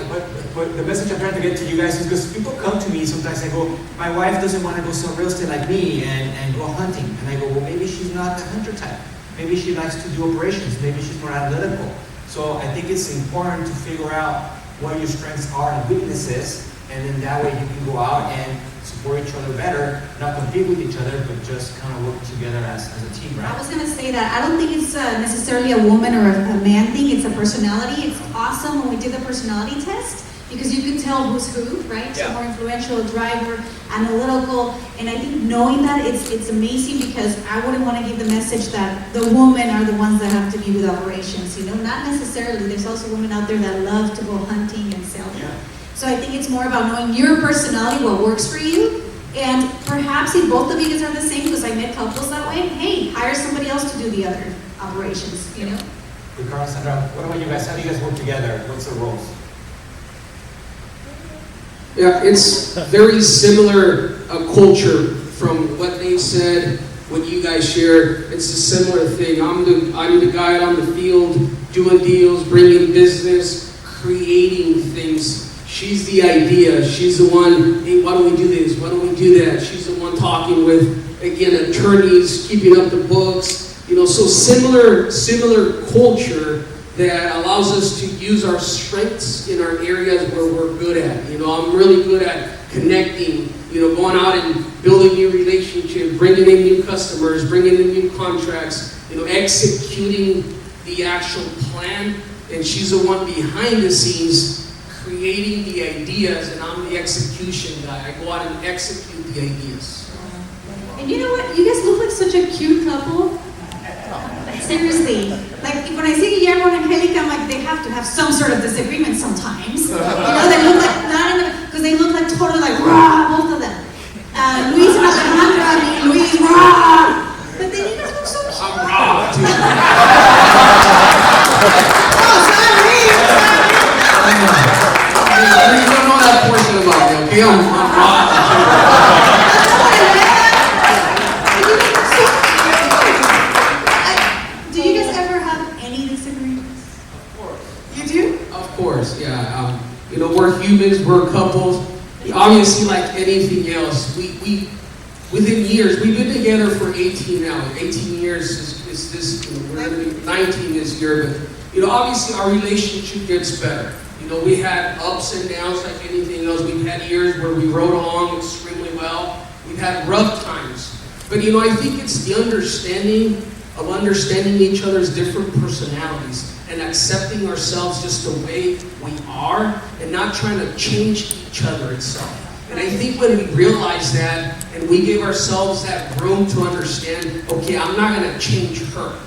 But the message I'm trying to get to you guys is because people come to me sometimes and go, my wife doesn't want to go sell real estate like me and go hunting. And I go, well, maybe she's not the hunter type. Maybe she likes to do operations. Maybe she's more analytical. So I think it's important to figure out what your strengths are and weaknesses, and then that way you can go out and support each other better, not compete with each other, but just kind of work together as a team, I right? was gonna say that, I don't think it's necessarily a woman or a man thing, it's a personality. It's awesome when we did the personality test, because you can tell who's who, right? Yeah. So more influential, driver, analytical, and I think knowing that, it's amazing, because I wouldn't wanna give the message that the women are the ones that have to be with operations, you know, not necessarily. There's also women out there that love to go hunting and selling. Yeah. So I think it's more about knowing your personality, what works for you, and perhaps if both of you guys are the same, because I met couples that way, hey, hire somebody else to do the other operations, you know? Ricardo, Sandra, what about you guys? How do you guys work together? What's the roles? Yeah, it's very similar culture from what they said, what you guys shared. It's a similar thing. I'm the guy out on the field doing deals, bringing business, creating things. She's the idea. She's the one, hey, why don't we do this? Why don't we do that? She's the one talking with, again, attorneys, keeping up the books. You know, so similar culture that allows us to use our strengths in our areas where we're good at. You know, I'm really good at connecting, you know, going out and building new relationships, bringing in new customers, bringing in new contracts, you know, executing the actual plan. And she's the one behind the scenes creating the ideas, and I'm the execution guy. I go out and execute the ideas. And you know what? You guys look like such a cute couple. Seriously. Like, when I see Guillermo and Angelica, I'm like, they have to have some sort of disagreement sometimes. You know, they look like, because they look like totally like, rah, both of them. Luis and Alejandra, I mean, Luis, rah! But then you guys look so cute. I'm raw, too. Oh, sorry. You don't know that portion about me, okay? I'm raw. Do you guys ever have any disagreements? Of course. You do? Of course, yeah. You know, we're humans, we're couples. Obviously, like anything else, we within years, we've been together for 18 now. 18 years is this, you know, we're going to be 19 this year, but, you know, obviously our relationship gets better. You know, we had ups and downs like anything else. We've had years where we rode along extremely well. We've had rough times. But, you know, I think it's the understanding each other's different personalities and accepting ourselves just the way we are and not trying to change each other itself. And I think when we realize that and we give ourselves that room to understand, okay, I'm not going to change her.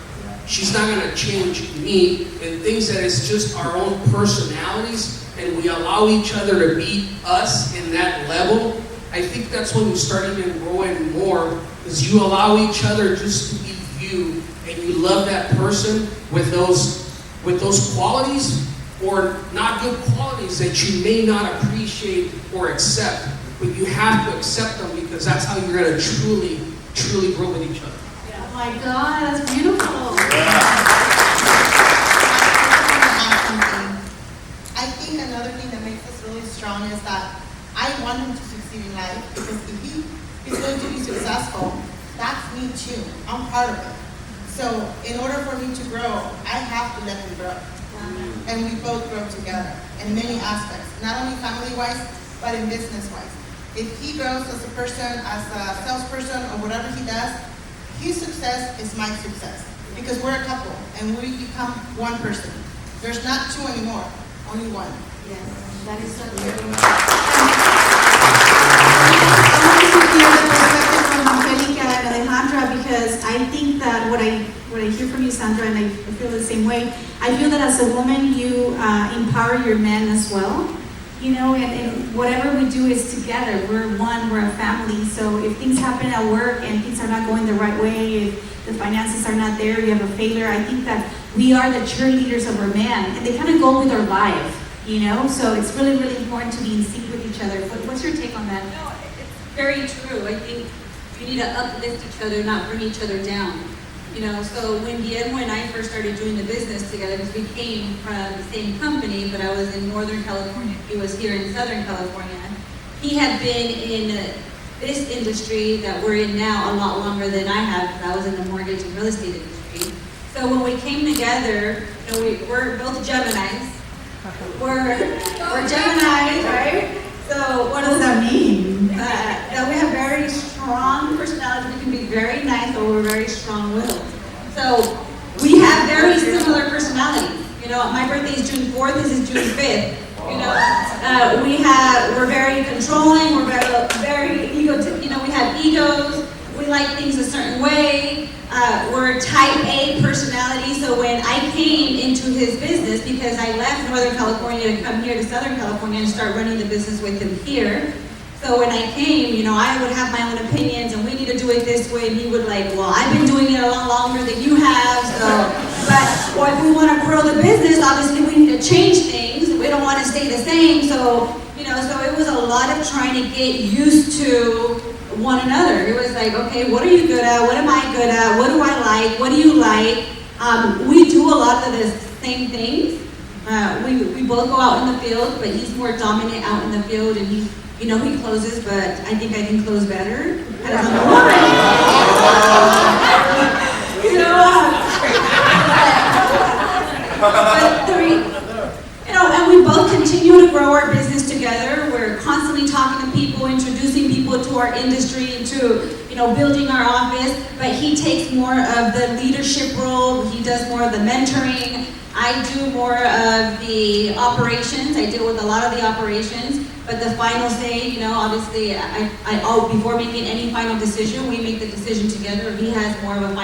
She's not going to change me, and things that it's just our own personalities, and we allow each other to be us in that level. I think that's when you start even growing more, is you allow each other just to be you, and you love that person with those qualities or not good qualities that you may not appreciate or accept, but you have to accept them because that's how you're going to truly grow with each other. Oh my God, that's beautiful. I think another thing that makes us really strong is that I want him to succeed in life, because if he is going to be successful, that's me too. I'm part of it. So in order for me to grow, I have to let him grow. And we both grow together in many aspects, not only family-wise, but in business-wise. If he grows as a person, as a salesperson, or whatever he does, his success is my success, because we're a couple and we become one person. There's not two anymore, only one. Yes, that is so true. I want to hear the perspective from Angelica and Alejandra, because I think that what I hear from you, Sandra, and I feel the same way, I feel that as a woman, you empower your men as well. You know, and whatever we do is together. We're one, we're a family. So if things happen at work and things are not going the right way, if the finances are not there, you have a failure, I think that we are the cheerleaders of our man, and they kind of go with our life, you know? So it's really, really important to be in sync with each other. What's your take on that? No, it's very true. I think you need to uplift each other, not bring each other down. You know, so when Guillermo and I first started doing the business together, because we came from the same company, but I was in Northern California, he was here in Southern California. He had been in this industry that we're in now a lot longer than I have, because I was in the mortgage and real estate industry. So when we came together, you know, we're both Geminis, We're Gemini, right? So what does that mean? That we have very strong personalities. We can be very nice, but we're very strong-willed. So we have very similar personalities. You know, my birthday is June 4th. This is June 5th. You know, we're very controlling. We're very ego. You know, we have egos. We like things a certain way. We're type A personality, so when I came into his business, because I left Northern California to come here to Southern California and start running the business with him here. So when I came, you know, I would have my own opinions, and we need to do it this way, and he would like, well, I've been doing it a lot longer than you have, so, but if we want to grow the business, obviously we need to change things. We don't want to stay the same, so, you know, so it was a lot of trying to get used to one another. It was like, okay, what are you good at? What am I good at? What do I like? What do you like? We do a lot of the same things. We both go out in the field, but he's more dominant out in the field, and he, you know, he closes, but I think I can close better. You know, you know, and we both continue to grow our business together. We're constantly talking to people, introducing people to our industry, to, you know, building our office. But he takes more of the leadership role. He does more of the mentoring. I do more of the operations. I deal with a lot of the operations. But the final say, you know, obviously, before making any final decision, we make the decision together. He has more of a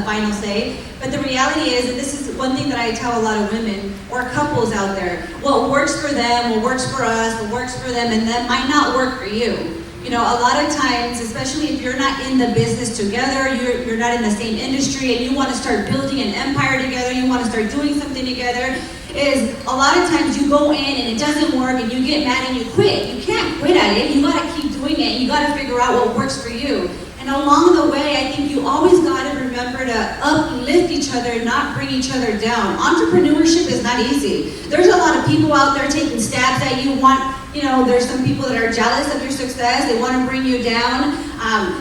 final say. But the reality is, and this is one thing that I tell a lot of women or couples out there, what works for them, what works for us, what works for them, and that might not work for you. You know, a lot of times, especially if you're not in the business together, you're not in the same industry, and you want to start building an empire together, you want to start doing something together, is a lot of times you go in and it doesn't work and you get mad and you quit. You can't quit at it. You got to keep doing it. You got to figure out what works for you. And along the way, I think you always got to remember to uplift each other and not bring each other down. Entrepreneurship is not easy. There's a lot of people out there taking stabs at you. You know, there's some people that are jealous of your success. They want to bring you down.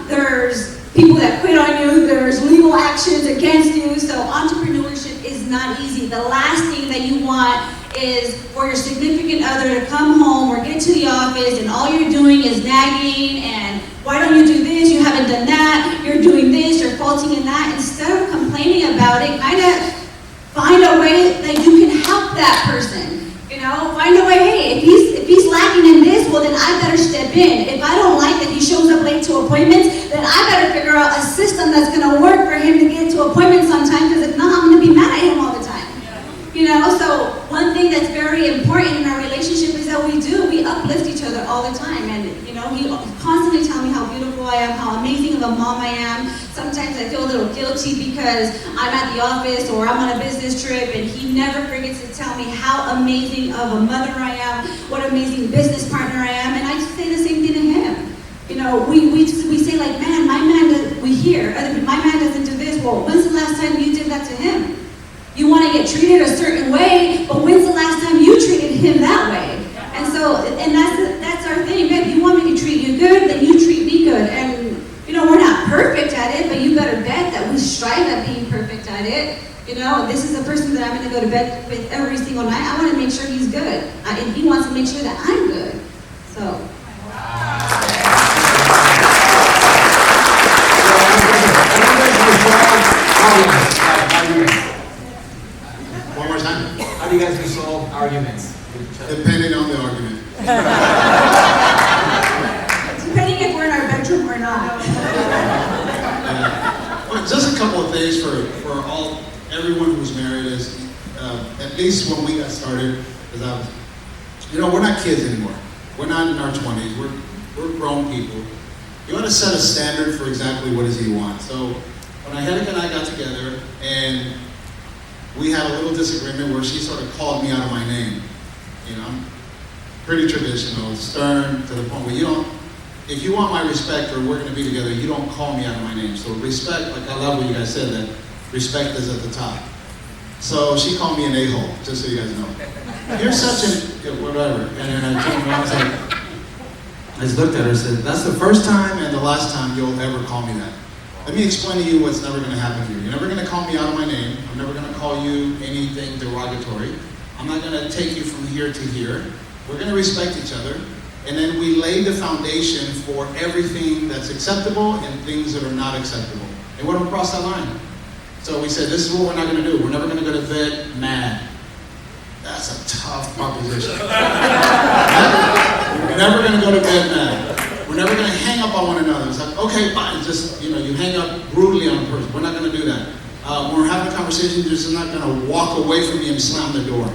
There's people that quit on you. There's legal actions against you. So entrepreneurship is not easy. The last thing that you want is for your significant other to come home or get to the office and all you're doing is nagging and why don't you do this? You haven't done that. You're doing this. You're faulting in that. Instead of complaining about it, kind of find a way that you can help that person. You know, find a way, hey, if he's lacking in this, well then I better step in. If I don't like that he shows up late to appointments, then I better figure out a system that's going to work for him to get to appointments on time, because if not, I'm going to be mad at him all the time. You know, so one thing that's very important in our relationship is that we uplift each other all the time. And, you know, he constantly tells me how beautiful I am, how amazing of a mom I am. Sometimes I feel a little guilty because I'm at the office or I'm on a business trip, and he never forgets to tell me how amazing of a mother I am, what amazing business partner I am, and I say the same thing to him. You know, we say like, man, my man doesn't do this. Well, when's the last time you did that to him? You want to get treated a certain way, but when's the last time you treated him that way? And that's our thing. If you want me to treat you good, then you treat me good. And, you know, we're not perfect at it, but you better bet that we strive at being perfect at it. You know, this is a person that I'm going to go to bed with every single night. I want to make sure he's good. And he wants to make sure that I'm good. So. One more time. How do you guys resolve arguments with each other? Depending on the argument. Depending if we're in our bedroom or not. Well, just a couple of things for everyone who's married is, at least when we got started, because we're not kids anymore. We're not in our 20s. We're grown people. You want to set a standard for exactly what is you want. So when Angelica and I got together, and we had a little disagreement where she sort of called me out of my name. You know, I'm pretty traditional, stern, to the point where if you want my respect or we're going to be together, you don't call me out of my name. So respect, like I love what you guys said, that respect is at the top. So she called me an a-hole, just so you guys know. You're such whatever. And then I came around and I just looked at her and said, that's the first time and the last time you'll ever call me that. Let me explain to you what's never going to happen here. You're never going to call me out of my name. I'm never going to call you anything derogatory. I'm not going to take you from here to here. We're going to respect each other. And then we lay the foundation for everything that's acceptable and things that are not acceptable. And we don't cross that line. So we said, this is what we're not going to do. We're never going to go to bed mad. That's a tough proposition. We're never going to go to bed mad. We're never going to hang up on one another. It's like, okay, fine, just, you hang up brutally on a person. We're not going to do that. When we're having a conversation, you're just not going to walk away from me and slam the door.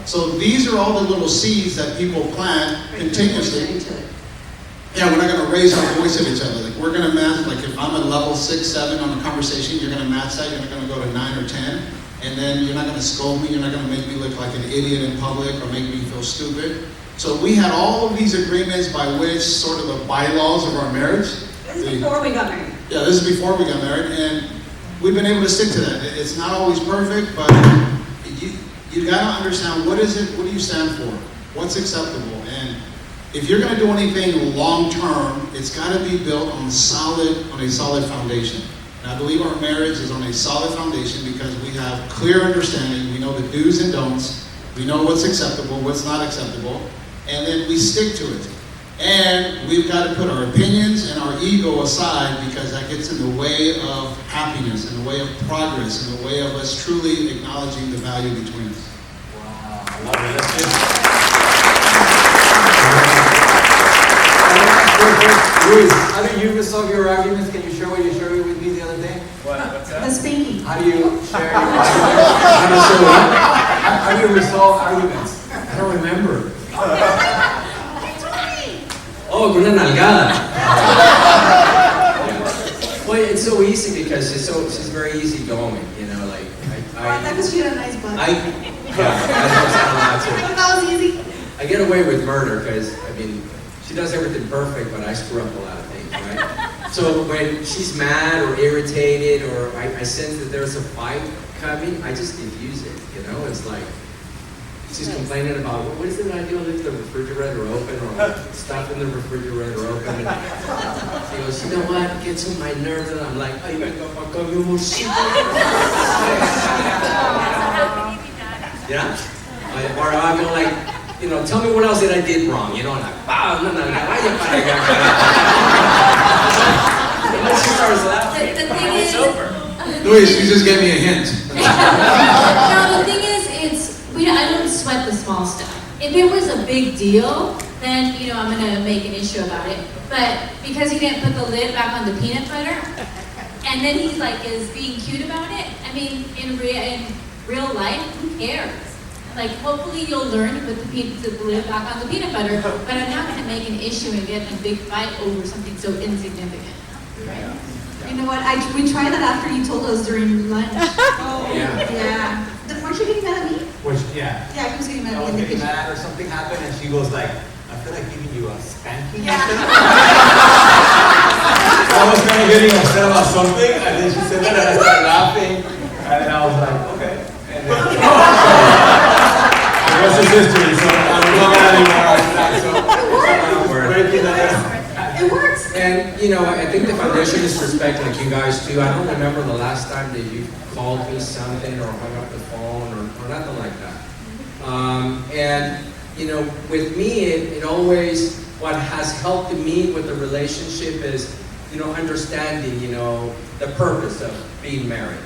So these are all the little seeds that people plant continuously. Yeah, we're not going to raise our voice at each other. Like, we're going to match, like if I'm at level 6, 7 on a conversation, you're going to match that. You're not going to go to 9 or 10. And then you're not going to scold me. You're not going to make me look like an idiot in public or make me feel stupid. So we had all of these agreements by which sort of the bylaws of our marriage. This is before we got married. Yeah, this is before we got married. And we've been able to stick to that. It's not always perfect, but you got to understand, what is it? What do you stand for? What's acceptable? And if you're going to do anything long term, it's got to be built on a solid foundation. And I believe our marriage is on a solid foundation because we have clear understanding. We know the do's and don'ts. We know what's acceptable, what's not acceptable, and then we stick to it. And we've got to put our opinions and our ego aside because that gets in the way of happiness, in the way of progress, in the way of us truly acknowledging the value between us. Wow, I love it. That's good. Luis, how do you resolve your arguments? Can you share what you shared with me the other day? What's that? The spanking. How do you share your arguments? How do you resolve arguments? I don't remember. Oh, con una nalgada. Well, it's so easy because she's very easygoing, like That was she had a nice butt. that helps out a lot too. That was easy. I get away with murder because, she does everything perfect, but I screw up a lot of things, right? So when she's mad or irritated or I sense that there's a fight coming, I just diffuse it, It's like, she's complaining about, what is it I do? I leave the refrigerator open or stuff in the refrigerator open. And she goes, you know what? It gets on my nerves. And I'm like, ay, venga pa' acá, mi amorcito. Yeah? Or I'll go like, tell me what else that I did wrong, and like, wow, no, vaya para acá. And then she starts laughing. The thing is, Luis, you just gave me a hint. no, the thing is, I don't sweat the small stuff. If it was a big deal, then, I'm gonna make an issue about it. But because he didn't put the lid back on the peanut butter, and then he's like, is being cute about it, in real life, who cares? Like, hopefully you'll learn to put the lid back on the peanut butter, but I'm not gonna make an issue and get in a big fight over something so insignificant, right? You know what? We tried that after you told us during lunch. Oh, yeah. Yeah. Weren't you getting mad at me? Yeah. Yeah, he was getting mad I at was me in the getting kitchen. mad or something happened and she goes like, I feel like giving you a spanking. Yeah. I was kind of getting upset about something and then she said that and I started laughing and then I was like, okay. And then the rest is history, so I'm not mad anymore after that. So It works. And, I think the foundation is respect, like you guys do. I don't remember the last time that you called me something or hung up the phone or nothing like that. And, with me, it always, what has helped me with the relationship is, understanding, the purpose of being married.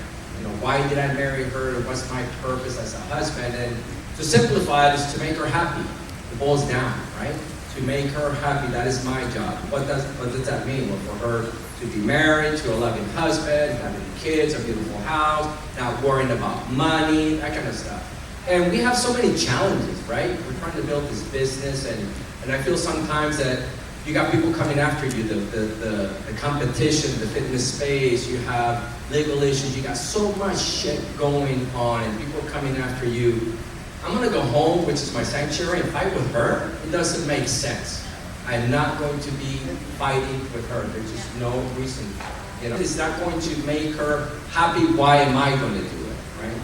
Why did I marry her? What's my purpose as a husband? And to simplify it is to make her happy. It boils down, right? To make her happy, that is my job. What does that mean? Well, for her to be married to a loving husband, having kids, a beautiful house, not worrying about money, that kind of stuff. And we have so many challenges, right? We're trying to build this business, and I feel sometimes that you got people coming after you, the competition, the fitness space, you have legal issues, you got so much shit going on, and people coming after you. I'm gonna go home, which is my sanctuary, and fight with her. It doesn't make sense. I'm not going to be fighting with her. There's just no reason. It's not going to make her happy. Why am I going to do it, right?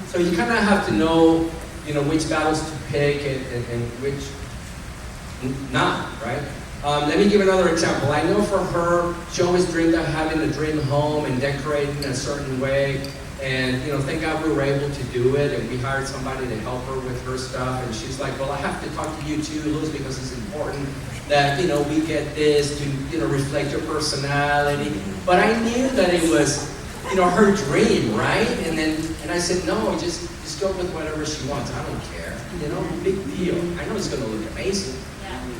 So you kind of have to know, which battles to pick and which not, right? Let me give another example. I know for her, she always dreamed of having a dream home and decorating in a certain way. And, thank God we were able to do it, and we hired somebody to help her with her stuff, and she's like, well, I have to talk to you too, Luz, because it's important that, we get this to, reflect your personality. But I knew that it was, her dream, right? And I said, no, just go with whatever she wants. I don't care, big deal. I know it's gonna look amazing.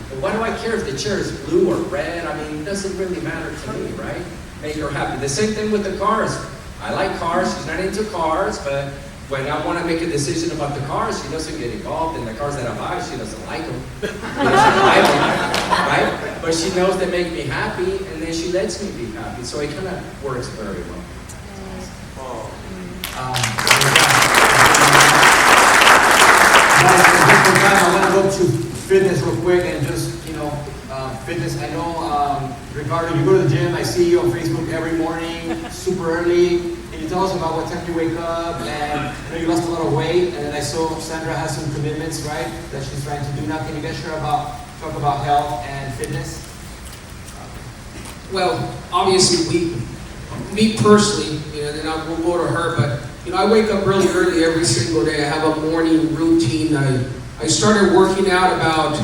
But why do I care if the chair is blue or red? I mean, it doesn't really matter to me, right? Make her happy. The same thing with the cars. I like cars, she's not into cars, but when I want to make a decision about the cars, she doesn't get involved. In the cars that I buy, she doesn't like them. She doesn't like them, right? But she knows they make me happy, and then she lets me be happy. So it kind of works very well. I want to go to fitness real quick and just, fitness. I know, Ricardo, you go to the gym. I see you on Facebook every morning, super early. Can you tell us about what time you wake up? And I know you lost a lot of weight, and then I saw Sandra has some commitments, right, that she's trying to do now. Can you guys talk about health and fitness? Well, obviously, me personally, then we'll go to her, but I wake up really early every single day. I have a morning routine. I started working out about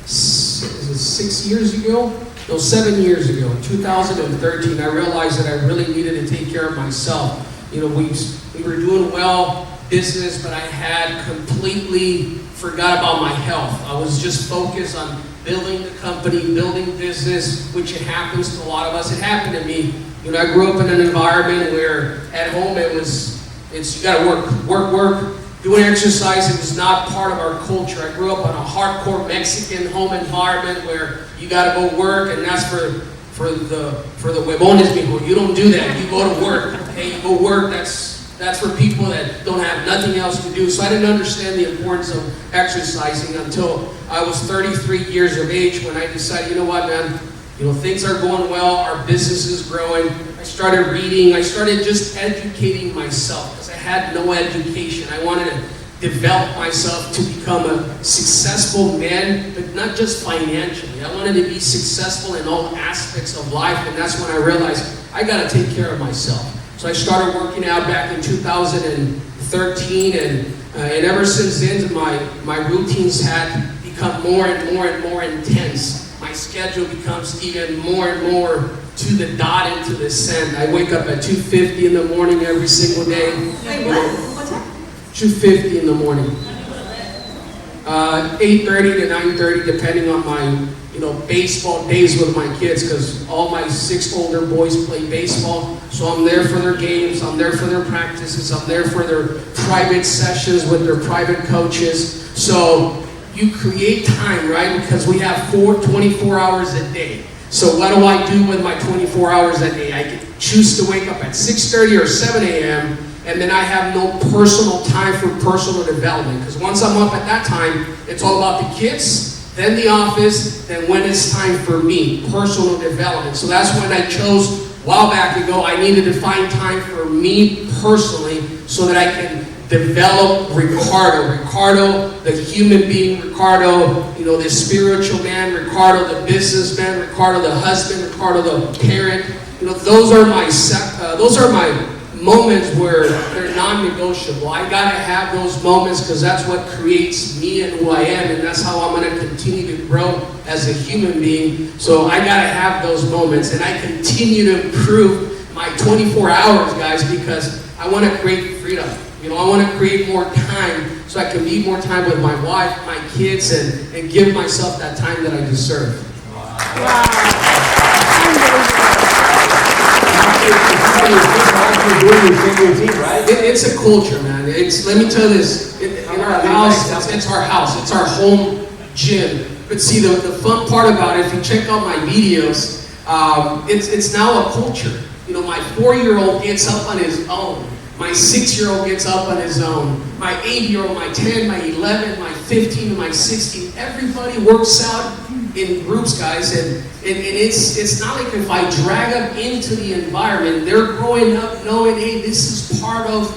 6 years ago? No, 7 years ago, 2013. I realized that I really needed to take care of myself. We were doing well business, but I had completely forgot about my health. I was just focused on building the company, building business, which it happens to a lot of us. It happened to me. I grew up in an environment where at home you gotta work. Doing exercise, it was not part of our culture. I grew up in a hardcore Mexican home environment where you gotta go work, and that's for the huevones, mijo. You don't do that. You go to work. Okay, you go work. That's for people that don't have nothing else to do. So I didn't understand the importance of exercising until I was 33 years of age when I decided, you know what, man, things are going well, our business is growing. I started reading, I started just educating myself because I had no education. I wanted to develop myself to become a successful man, but not just financially. I wanted to be successful in all aspects of life, and that's when I realized I gotta take care of myself. So I started working out back in 2013, and ever since then, my routines had become more and more intense. My schedule becomes even more and more to the dot and to the cent. I wake up at 2:50 in the morning every single day. Wait, what time? 2:50 in the morning. 8:30 to 9:30, depending on my baseball days with my kids, because all my 6 older boys play baseball. So I'm there for their games, I'm there for their practices, I'm there for their private sessions with their private coaches. So you create time, right? Because we have 24 hours a day. So what do I do with my 24 hours a day? I can choose to wake up at 6:30 or 7 a.m. and then I have no personal time for personal development. Because once I'm up at that time, it's all about the kids, then the office, then when it's time for me, personal development. So that's when I chose, a while back ago, I needed to find time for me personally so that I can develop Ricardo, the human being Ricardo, the spiritual man Ricardo, the businessman Ricardo, the husband Ricardo, the parent. Those are my moments where they're non-negotiable. I gotta have those moments because that's what creates me and who I am, and that's how I'm gonna continue to grow as a human being. So I gotta have those moments, and I continue to improve my 24 hours, guys, because I want to create freedom. I want to create more time so I can be more time with my wife, my kids, and give myself that time that I deserve. It's a culture, man. Let me tell you this. In our house, it's our house. It's our home gym. But see, the fun part about it, if you check out my videos, it's now a culture. My 4-year-old gets up on his own. My 6-year-old gets up on his own. My 8-year-old, my 10, my 11, my 15, and my 16. Everybody works out in groups, guys. And it's not like if I drag them into the environment, they're growing up knowing, hey, this is part of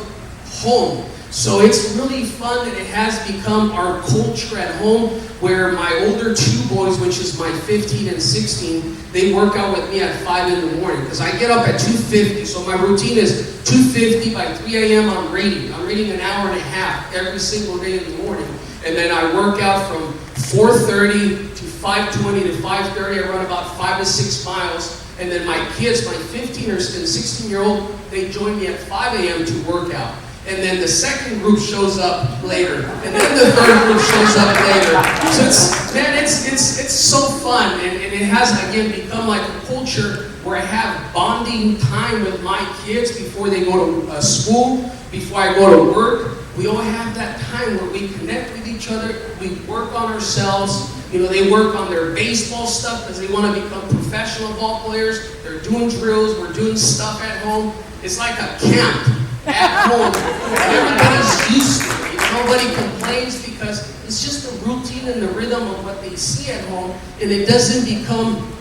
home. So it's really fun, and it has become our culture at home, where my older two boys, which is my 15 and 16, they work out with me at 5 in the morning, because I get up at 2:50. So my routine is 2:50, by 3 a.m. I'm reading. I'm reading an hour and a half every single day in the morning. And then I work out from 4:30 to 5:20 to 5:30. I run about 5 to 6 miles. And then my kids, my 15 and 16-year-old, they join me at 5 a.m. to work out. And then the second group shows up later. And then the third group shows up later. So it's so fun. And it has, again, become like a culture where I have bonding time with my kids before they go to school, before I go to work. We all have that time where we connect with each other. We work on ourselves. You know, they work on their baseball stuff because they want to become professional ball players. They're doing drills. We're doing stuff at home. It's like a camp at home. Everybody's used to it. Nobody complains because it's just the routine and the rhythm of what they see at home, and it doesn't become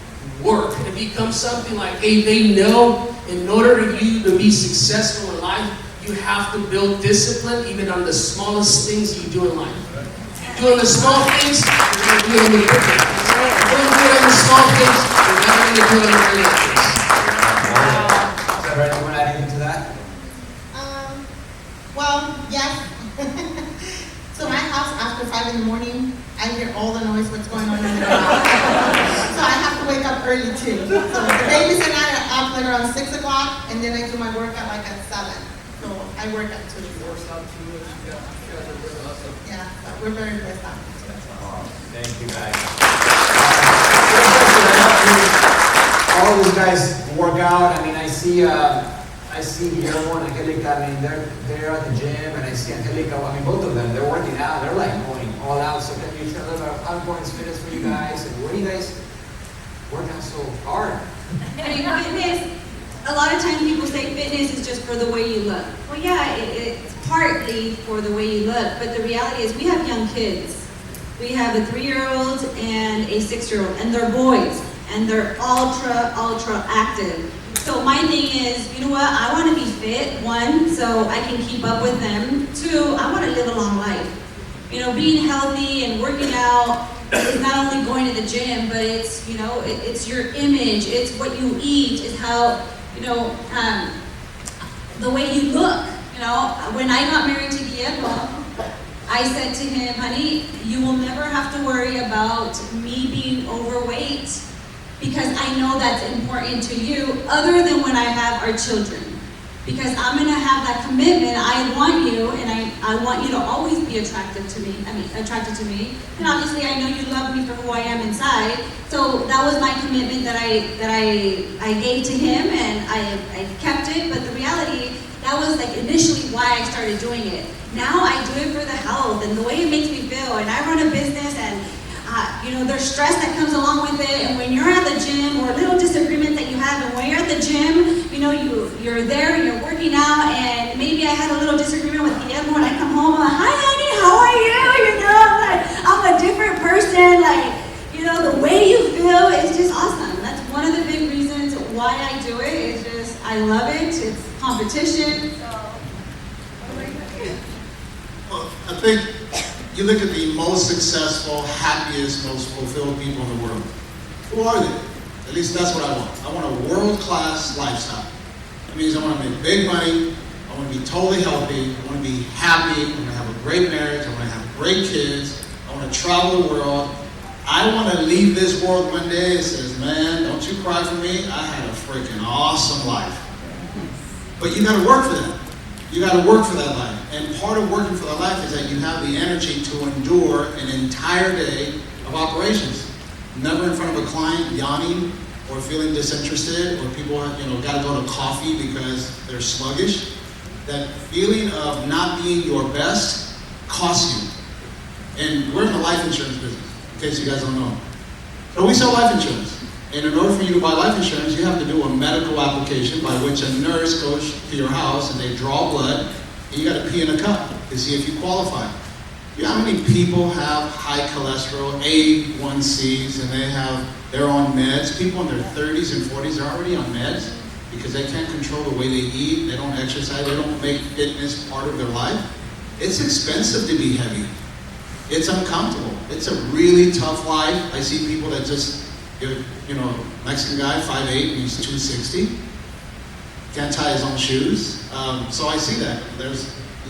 work. It becomes something like, hey, they know in order for you to be successful in life, you have to build discipline even on the smallest things you do in life. Doing the small things, you're going to do it in the big things. Doing good on the small things, you're not going to do it on the big things. Sandra, anyone add anything to that? Well, yes. So my house, after 5 in the morning, I hear all the noise, what's going on in the house. So I have to wake up early too. So the babies and I are up like around 6 o'clock, and then I do my workout like at 7. So I work at 2. Yeah, so we're very blessed out. Thank you, guys. All these guys work out. I mean, I see Guillermo and Angelica. I mean, they're at the gym, and I see Angelica. I mean, both of them, they're working out. They're like going all out. So can you tell us about how important is fitness for you guys, and where do you guys work out so hard? I mean, fitness, a lot of times people say fitness is just for the way you look. Well, yeah, it's partly for the way you look, but the reality is we have young kids. We have a 3-year-old and a 6-year-old, and they're boys, and they're ultra active. So my thing is, you know what, I want to be fit, 1, so I can keep up with them. 2, I want to live a long life. You know, being healthy and working out is not only going to the gym, but it's, you know, it's your image, it's what you eat, it's how, you know, the way you look. You know, when I got married to Guillermo, I said to him, honey, you will never have to worry about me being overweight because I know that's important to you, other than when I have our children. Because I'm going to have that commitment. I want you, and I want you to always be attracted to me. And obviously I know you love me for who I am inside. So that was my commitment that I gave to him, and I kept it. But the reality, that was like initially why I started doing it. Now I do it for the health and the way it makes me feel. And I run a business, and you know, there's stress that comes along with it. And when you're at the gym, or a little disagreement that you have, and when you're at the gym, you know, you're there and you're working out, and maybe I had a little disagreement with Guillermo, and I come home, I'm like, hi honey, how are you? You know, I'm a different person. Like, you know, the way you feel is just awesome. That's one of the big reasons why I do it. It's just, I love it. It's competition. So, Well, I think you look at the most successful, happiest, most fulfilled people in the world. Who are they? At least that's what I want. I want a world-class lifestyle. That means I want to make big money. I want to be totally healthy. I want to be happy. I want to have a great marriage. I want to have great kids. I want to travel the world. I want to leave this world one day and says, man, don't you cry for me. I had a freaking awesome life. But you got to work for that. You got to work for that life. And part of working for that life is that you have the energy to endure an entire day of operations. Never in front of a client yawning or feeling disinterested, or people, you know, got to go to coffee because they're sluggish. That feeling of not being your best costs you. And we're in the life insurance business, in case you guys don't know. So we sell life insurance. And in order for you to buy life insurance, you have to do a medical application by which a nurse goes to your house and they draw blood, and you got to pee in a cup to see if you qualify. You know how many people have high cholesterol, A1Cs, and they're on meds? People in their 30s and 40s are already on meds because they can't control the way they eat, they don't exercise, they don't make fitness part of their life. it's expensive to be heavy. It's uncomfortable. It's a really tough life. I see people that just, Mexican guy, 5'8", and he's 260. Can't tie his own shoes. So I see that.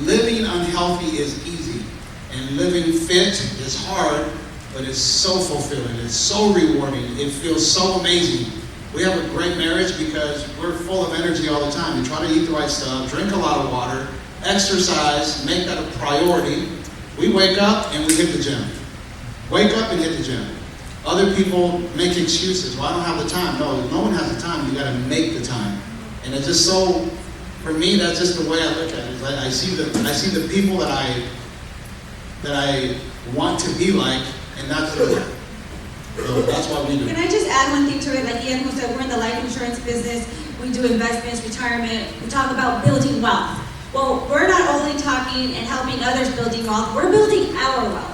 Living unhealthy is easy, and living fit is hard, but it's so fulfilling. It's so rewarding. It feels so amazing. We have a great marriage because we're full of energy all the time. We try to eat the right stuff, drink a lot of water, exercise, make that a priority. We wake up and we hit the gym. Wake up and hit the gym. Other people make excuses. Well, I don't have the time. No one has the time. You got to make the time. And it's just so, for me, that's just the way I look at it. I see the people that I want to be like, and that's the way. So that's what we do. Can I just add one thing to it? Like Guillermo said, we're in the life insurance business. We do investments, retirement. We talk about building wealth. Well, we're not only talking and helping others building wealth, we're building our wealth.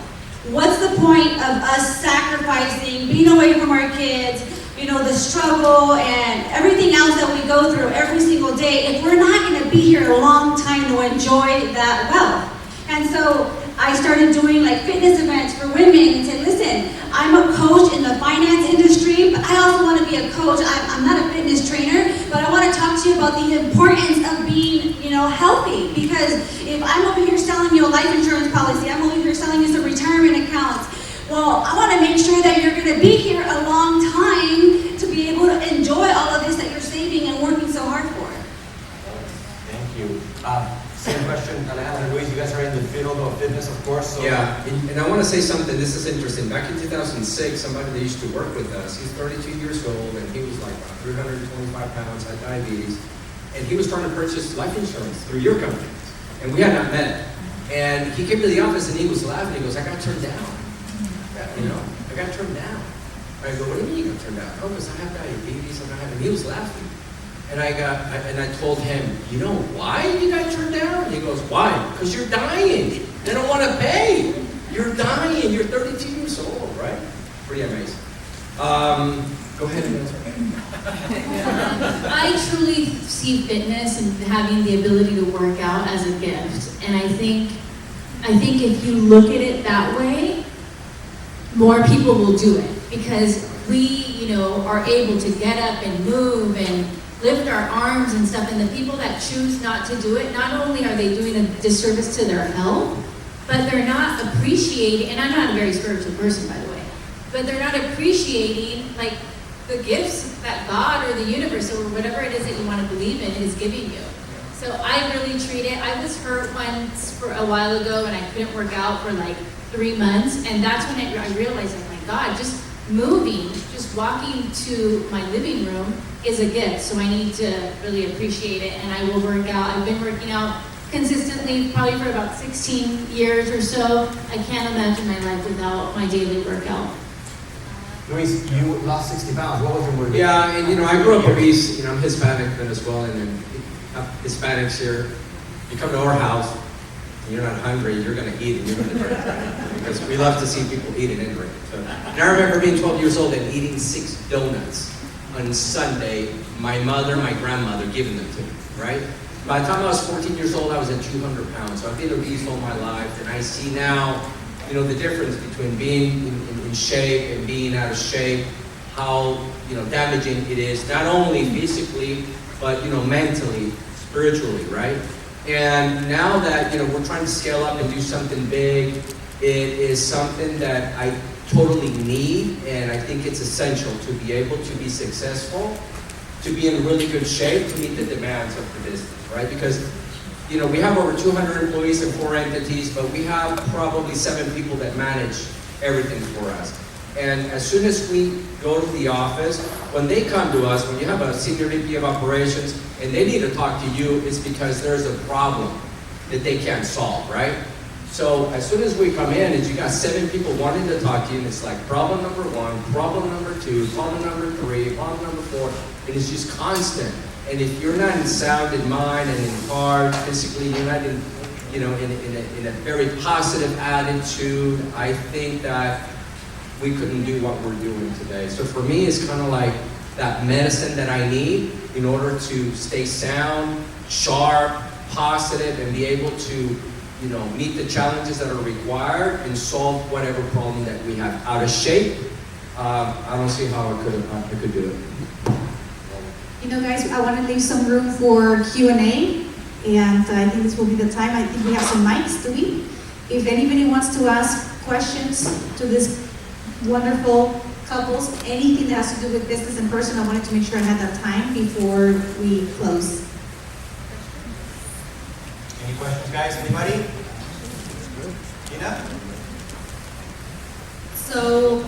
What's the point of us sacrificing, being away from our kids, the struggle and everything else that we go through every single day if we're not going to be here a long time to enjoy that wealth? And so I started doing like fitness events for women and said, listen, I'm a coach in the finance industry, but I also want to be a coach. I'm not a fitness trainer, but I want to talk to you about the importance of being, healthy. Because if I'm over here selling you a life insurance policy, I'm over here selling you some retirement accounts, well, I want to make sure that you're going to be here a long time to be able to enjoy all of this that you're saving and working so hard for. Thank you. Same question, Alejandra, Luis, you guys are in the field of fitness, of course. So Yeah, and I want to say something, this is interesting. Back in 2006, somebody that used to work with us, he's 32 years old, and he was like 325 pounds, had diabetes, and he was trying to purchase life insurance through your company, and we had not met. And he came to the office, and he was laughing. He goes, I got turned down. I got turned down. I go, what do you mean you got turned down? Oh, because I have diabetes, and he was laughing. And I told him, you know why you got turned down? And he goes, why? Because you're dying. They don't want to pay. You're dying. You're 32 years old, right? Pretty amazing. Go ahead and answer. I truly see fitness and having the ability to work out as a gift. And I think if you look at it that way, more people will do it. Because we, are able to get up and move and lift our arms and stuff, and the people that choose not to do it, not only are they doing a disservice to their health, but they're not appreciating, and I'm not a very spiritual person, by the way, but they're not appreciating, like, the gifts that God or the universe or whatever it is that you want to believe in is giving you. So I really treat it, I was hurt once for a while ago, and I couldn't work out for like 3 months, and that's when I realized, oh my God, just moving, just walking to my living room is a gift, so I need to really appreciate it, and I will work out. I've been working out consistently probably for about 16 years or so. I can't imagine my life without my daily workout. Luis, you lost 60 pounds. What was your motivation? Yeah, and I grew up obese. I'm Hispanic as well, and then Hispanics here, you come to our house, and you're not hungry, you're going to eat and you're going to drink, right? Because we love to see people eating and drinking. So, and I remember being 12 years old and eating 6 donuts on Sunday, my mother, my grandmother giving them to me, right? By the time I was 14 years old, I was at 200 pounds. So I've been obese all my life, and I see now, the difference between being in shape and being out of shape, how, damaging it is, not only physically, but, mentally, spiritually, right? And now that, we're trying to scale up and do something big, it is something that I totally need, and I think it's essential to be able to be successful, to be in really good shape to meet the demands of the business, right? Because, we have over 200 employees in 4 entities, but we have probably 7 people that manage everything for us. And as soon as we go to the office, when they come to us, when you have a senior VP of operations and they need to talk to you, it's because there's a problem that they can't solve, right? So as soon as we come in and you got 7 people wanting to talk to you, and it's like problem number 1, problem number 2, problem number 3, problem number 4, and it's just constant. And if you're not in sound in mind and in heart, physically, you're not in, in a very positive attitude, I think that we couldn't do what we're doing today. So for me, it's kind of like that medicine that I need in order to stay sound, sharp, positive, and be able to meet the challenges that are required and solve whatever problem that we have. Out of shape, I don't see how I could do it. Guys, I want to leave some room for Q&A, and I think this will be the time. I think we have some mics, do we? If anybody wants to ask questions to this wonderful couples, anything that has to do with business and personal, I wanted to make sure I had that time before we close. Any questions, guys? Anybody? Gina? So,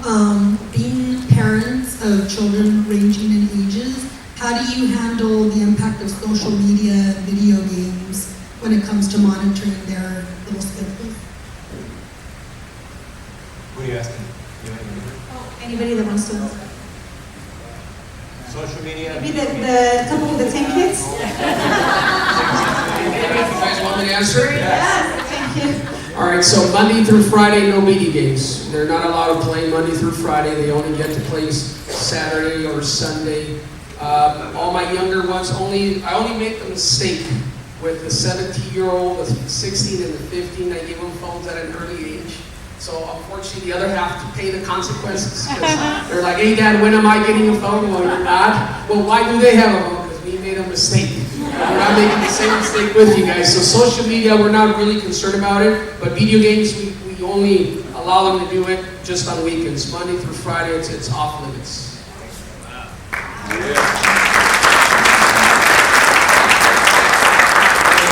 being parents of children ranging in ages, how do you handle the impact of social media and video games when it comes to monitoring their little schedules? Who are you asking? Anybody that wants to answer? Social media? Maybe the couple with the 10 kids? You guys want me to answer? Yes, thank you. All right, so Monday through Friday, no video games. They're not allowed to play Monday through Friday. They only get to play Saturday or Sunday. All my younger ones, I only make a mistake with the 17-year-old, the 16 and the 15. I give them phones at an early age. So unfortunately, the other half to pay the consequences. They're like, hey, Dad, when am I getting a phone? Well, you're not. Well, why do they have a phone? Because we made a mistake. We're not making the same mistake with you guys. So social media, we're not really concerned about it. But video games, we only allow them to do it just on weekends. Monday through Friday, it's off limits. Any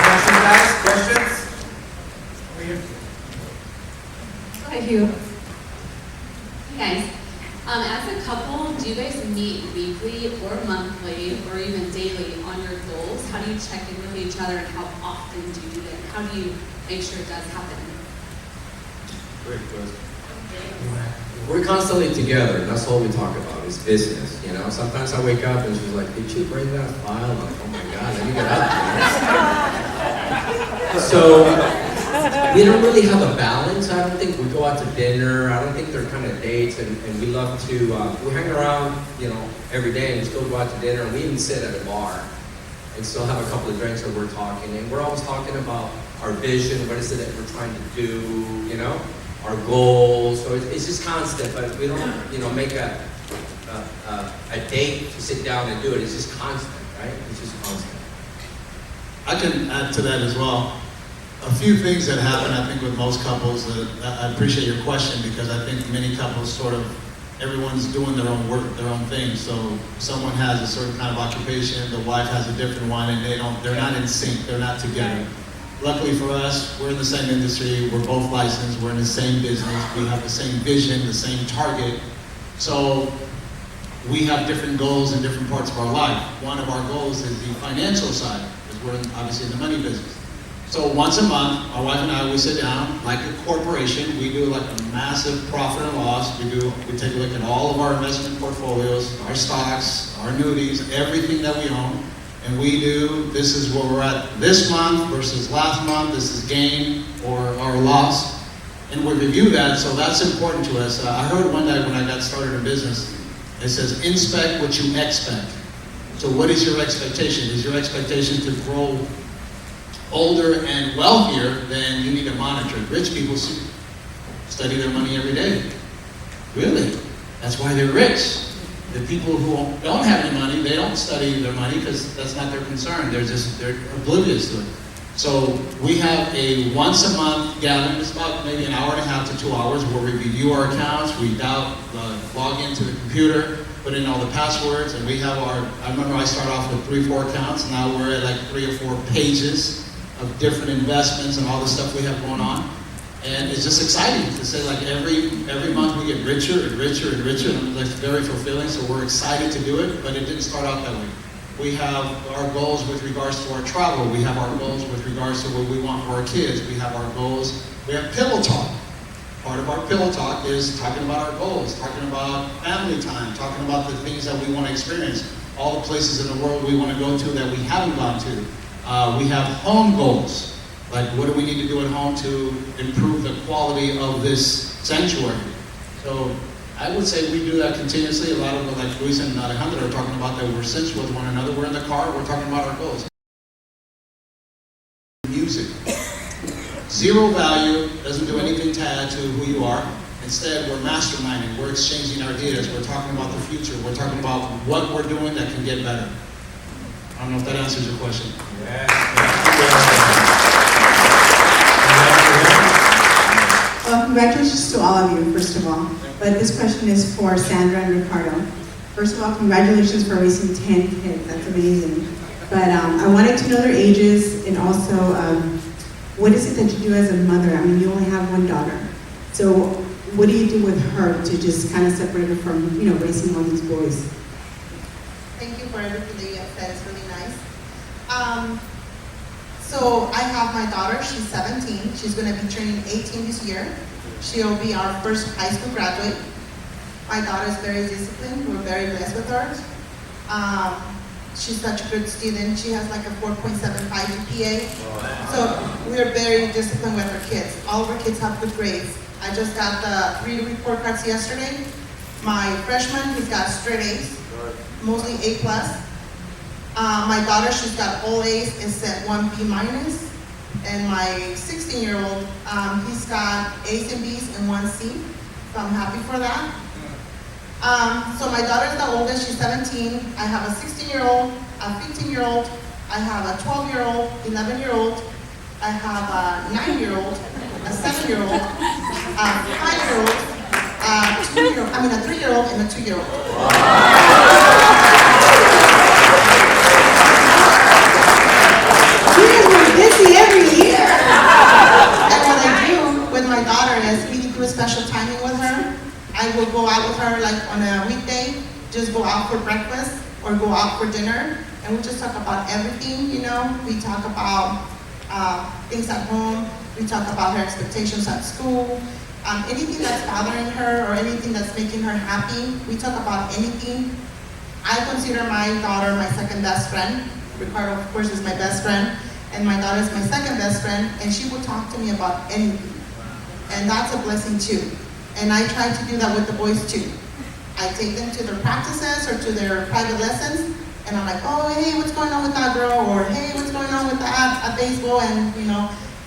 questions, guys? Questions? Over here. Thank you. Hey guys, as a couple, do you guys meet weekly or monthly or even daily on your goals? How do you check in with each other and how often do you do that? How do you make sure it does happen? Great question. We're constantly together. That's all we talk about is business. Sometimes I wake up and she's like, "Did you bring that file?" I'm like, "Oh my God, let me get up." So we don't really have a balance. I don't think we go out to dinner. I don't think they're kind of dates. And we love to we hang around, every day and still go out to dinner. And we even sit at a bar and still have a couple of drinks and we're talking. And we're always talking about our vision. What is it that we're trying to do? Our goals. So it's just constant. But we don't, make a date to sit down and do it. It's just constant, right? It's just constant. I can add to that as well. A few things that happen, I think, with most couples. I appreciate your question because I think many couples everyone's doing their own work, their own thing. So someone has a certain kind of occupation, the wife has a different one, and they're not in sync, they're not together. Luckily for us, we're in the same industry, we're both licensed, we're in the same business, we have the same vision, the same target. So we have different goals in different parts of our life. One of our goals is the financial side, because we're obviously in the money business. So once a month, my wife and I, we sit down, like a corporation, we do like a massive profit and loss. We take a look at all of our investment portfolios, our stocks, our annuities, everything that we own. And this is where we're at this month versus last month, this is gain or loss. And we review that, so that's important to us. I heard one day when I got started in business, it says, inspect what you expect. So what is your expectation? Is your expectation to grow older and wealthier? Then you need to monitor. Rich people study their money every day. Really? That's why they're rich. The people who don't have any money, they don't study their money because that's not their concern. They're oblivious to it. So we have a once a month gathering. It's about maybe an hour and a half to 2 hours where we review our accounts. We log into the computer, put in all the passwords, and we have I remember I started off with 3-4 accounts. Now we're at like 3 or 4 pages of different investments and all the stuff we have going on. And it's just exciting to say, like, every month we get richer and richer and richer, and it's very fulfilling, so we're excited to do it, but it didn't start out that way. We have our goals with regards to our travel. We have our goals with regards to what we want for our kids. We have our goals. We have pillow talk. Part of our pillow talk is talking about our goals, talking about family time, talking about the things that we want to experience, all the places in the world we want to go to that we haven't gone to. We have home goals. Like, what do we need to do at home to improve the quality of this sanctuary? So I would say we do that continuously. A lot of, like Luis and Alejandra are talking about that we're cinch with one another. We're in the car, we're talking about our goals. Music. zero value, doesn't do anything to add to who you are. Instead, we're masterminding, we're exchanging ideas, we're talking about the future, we're talking about what we're doing that can get better. I don't know if that answers your question. Well, congratulations to all of you, first of all. But this question is for Sandra and Ricardo. First of all, congratulations for raising 10 kids. That's amazing. But I wanted to know their ages, and also, what is it that you do as a mother? I mean, you only have one daughter. So what do you do with her to just kind of separate her from, raising all these boys? Thank you for everything that you have said. It's really nice. So I have my daughter. She's 17. She's going to be turning 18 this year. She'll be our first high school graduate. My daughter is very disciplined. We're very blessed with her. She's such a good student. She has like a 4.75 GPA. So we're very disciplined with our kids. All of our kids have good grades. I just got the 3 report cards yesterday. My freshman, he's got straight A's, mostly A+. My daughter, she's got all A's except 1 B-. And my 16-year-old, he's got A's and B's and 1 C. So I'm happy for that. So my daughter's the oldest, she's 17. I have a 16-year-old, a 15-year-old, I have a 12-year-old, 11-year-old, I have a 9-year-old, a 7-year-old, a 5-year-old, a 3-year-old, and a 2-year-old. You guys were busy every year. And what I do with my daughter is we do a special timing with her. I will go out with her like on a weekday, just go out for breakfast or go out for dinner, and we just talk about everything, We talk about things at home, we talk about her expectations at school, anything that's bothering her or anything that's making her happy, we talk about anything. I consider my daughter my second best friend. Ricardo, of course, is my best friend, and my daughter is my second best friend, and she will talk to me about anything. And that's a blessing too. And I try to do that with the boys too. I take them to their practices or to their private lessons, and I'm like, oh, hey, what's going on with that girl? Or hey, what's going on with that at baseball? And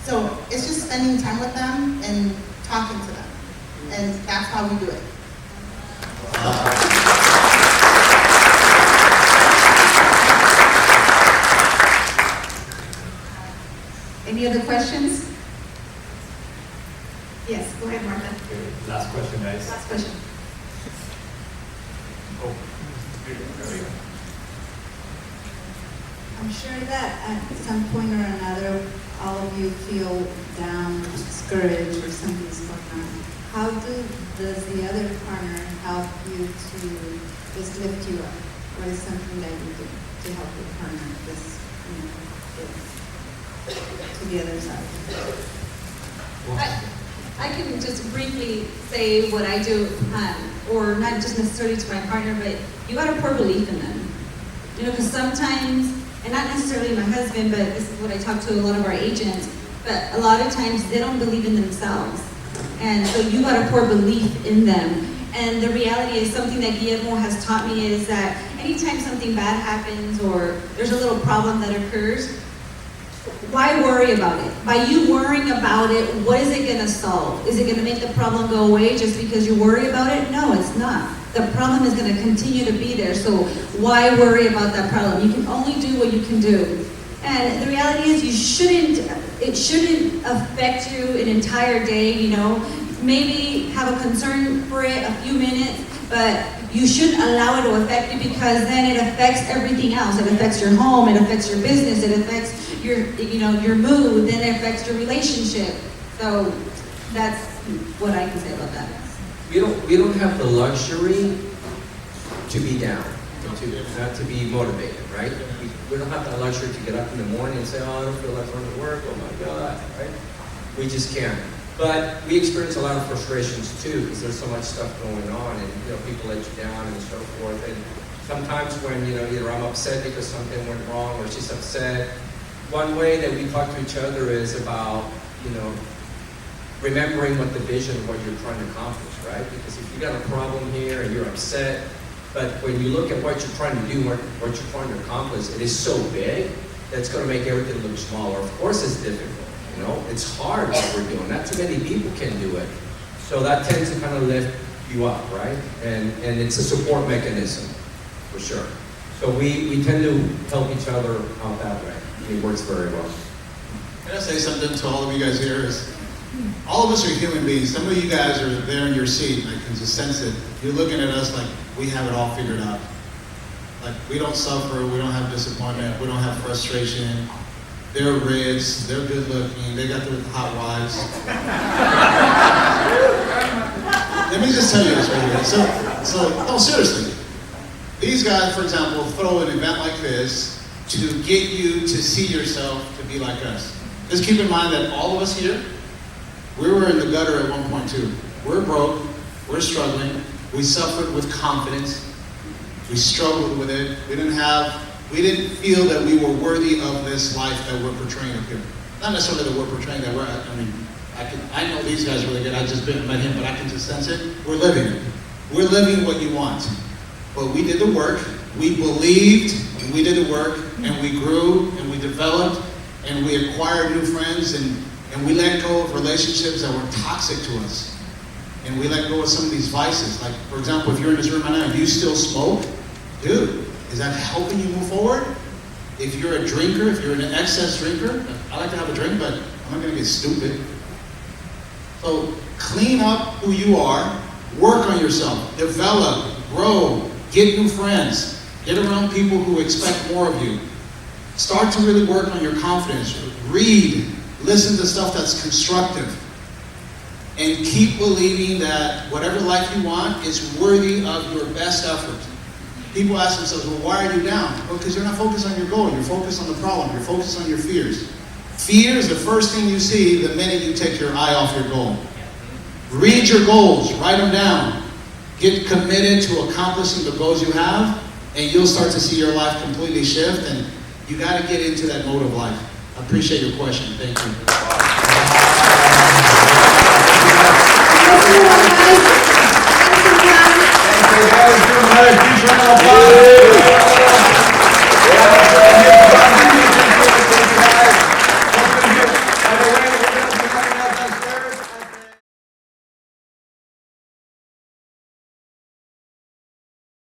so it's just spending time with them and talking to them. And that's how we do it. Any other questions? Yes, go ahead, Martha. Okay, last question, guys. Last question. Oh, there we go. I'm sure that at some point or another, all of you feel down, discouraged, or something's going on. How does the other partner help you to just lift you up? What is something that you do to help your partner just get to the other side? I can just briefly say what I do, or not just necessarily to my partner, but you gotta pour belief in them. Because sometimes, and not necessarily my husband, but this is what I talk to a lot of our agents, but a lot of times they don't believe in themselves. And so you gotta pour belief in them. And the reality is something that Guillermo has taught me is that anytime something bad happens or there's a little problem that occurs, why worry about it? By you worrying about it, what is it gonna solve? Is it gonna make the problem go away just because you worry about it? No, it's not. The problem is gonna continue to be there, so why worry about that problem? You can only do what you can do. And the reality is it shouldn't affect you an entire day, Maybe have a concern for it a few minutes, but you shouldn't allow it to affect you because then it affects everything else. It affects your home, it affects your business, it affects your mood, then it affects your relationship. So that's what I can say about that. We don't have the luxury to be down, not to be motivated, right? We don't have the luxury to get up in the morning and say, oh, I don't feel like going to work, oh my God, right? We just can't. But we experience a lot of frustrations too, because there's so much stuff going on, and people let you down and so forth. And sometimes when either I'm upset because something went wrong or she's upset, one way that we talk to each other is about remembering what the vision of what you're trying to accomplish, right? Because if you got a problem here and you're upset, but when you look at what you're trying to do, what you're trying to accomplish, it is so big that it's going to make everything look smaller. Of course, it's difficult. You know, it's hard what we're doing. Not too many people can do it. So that tends to kind of lift you up, right? And it's a support mechanism, for sure. So we tend to help each other out that way. It works very well. Can I say something to all of you guys here? Is all of us are human beings. Some of you guys are there in your seat. I can just sense it. You're looking at us like we have it all figured out. Like we don't suffer, we don't have disappointment, we don't have frustration. They're rich, they're good looking, they got the hot wives. Let me just tell you this right here. So no, seriously. These guys, for example, throw an event like this to get you to see yourself to be like us. Just keep in mind that all of us here, we were in the gutter at one point too. We're broke, we're struggling, we suffered with confidence, we struggled with it, we didn't feel that we were worthy of this life that we're portraying up here. Not necessarily that we're portraying that I know these guys really good, I just met him, but I can just sense it. We're living it. We're living what you want. But we did the work, we believed, and we did the work, and we grew, and we developed, and we acquired new friends, and we let go of relationships that were toxic to us. And we let go of some of these vices. Like, for example, if you're in this room right now, do you still smoke? Dude, is that helping you move forward? If you're a drinker, if you're an excess drinker, I like to have a drink, but I'm not gonna get stupid. So clean up who you are, work on yourself, develop, grow, get new friends, get around people who expect more of you. Start to really work on your confidence. Read, listen to stuff that's constructive. And keep believing that whatever life you want is worthy of your best effort. People ask themselves, well, why are you down? Well, because you're not focused on your goal. You're focused on the problem. You're focused on your fears. Fear is the first thing you see the minute you take your eye off your goal. Read your goals. Write them down. Get committed to accomplishing the goals you have, and you'll start to see your life completely shift, and you got to get into that mode of life. I appreciate your question. Thank you.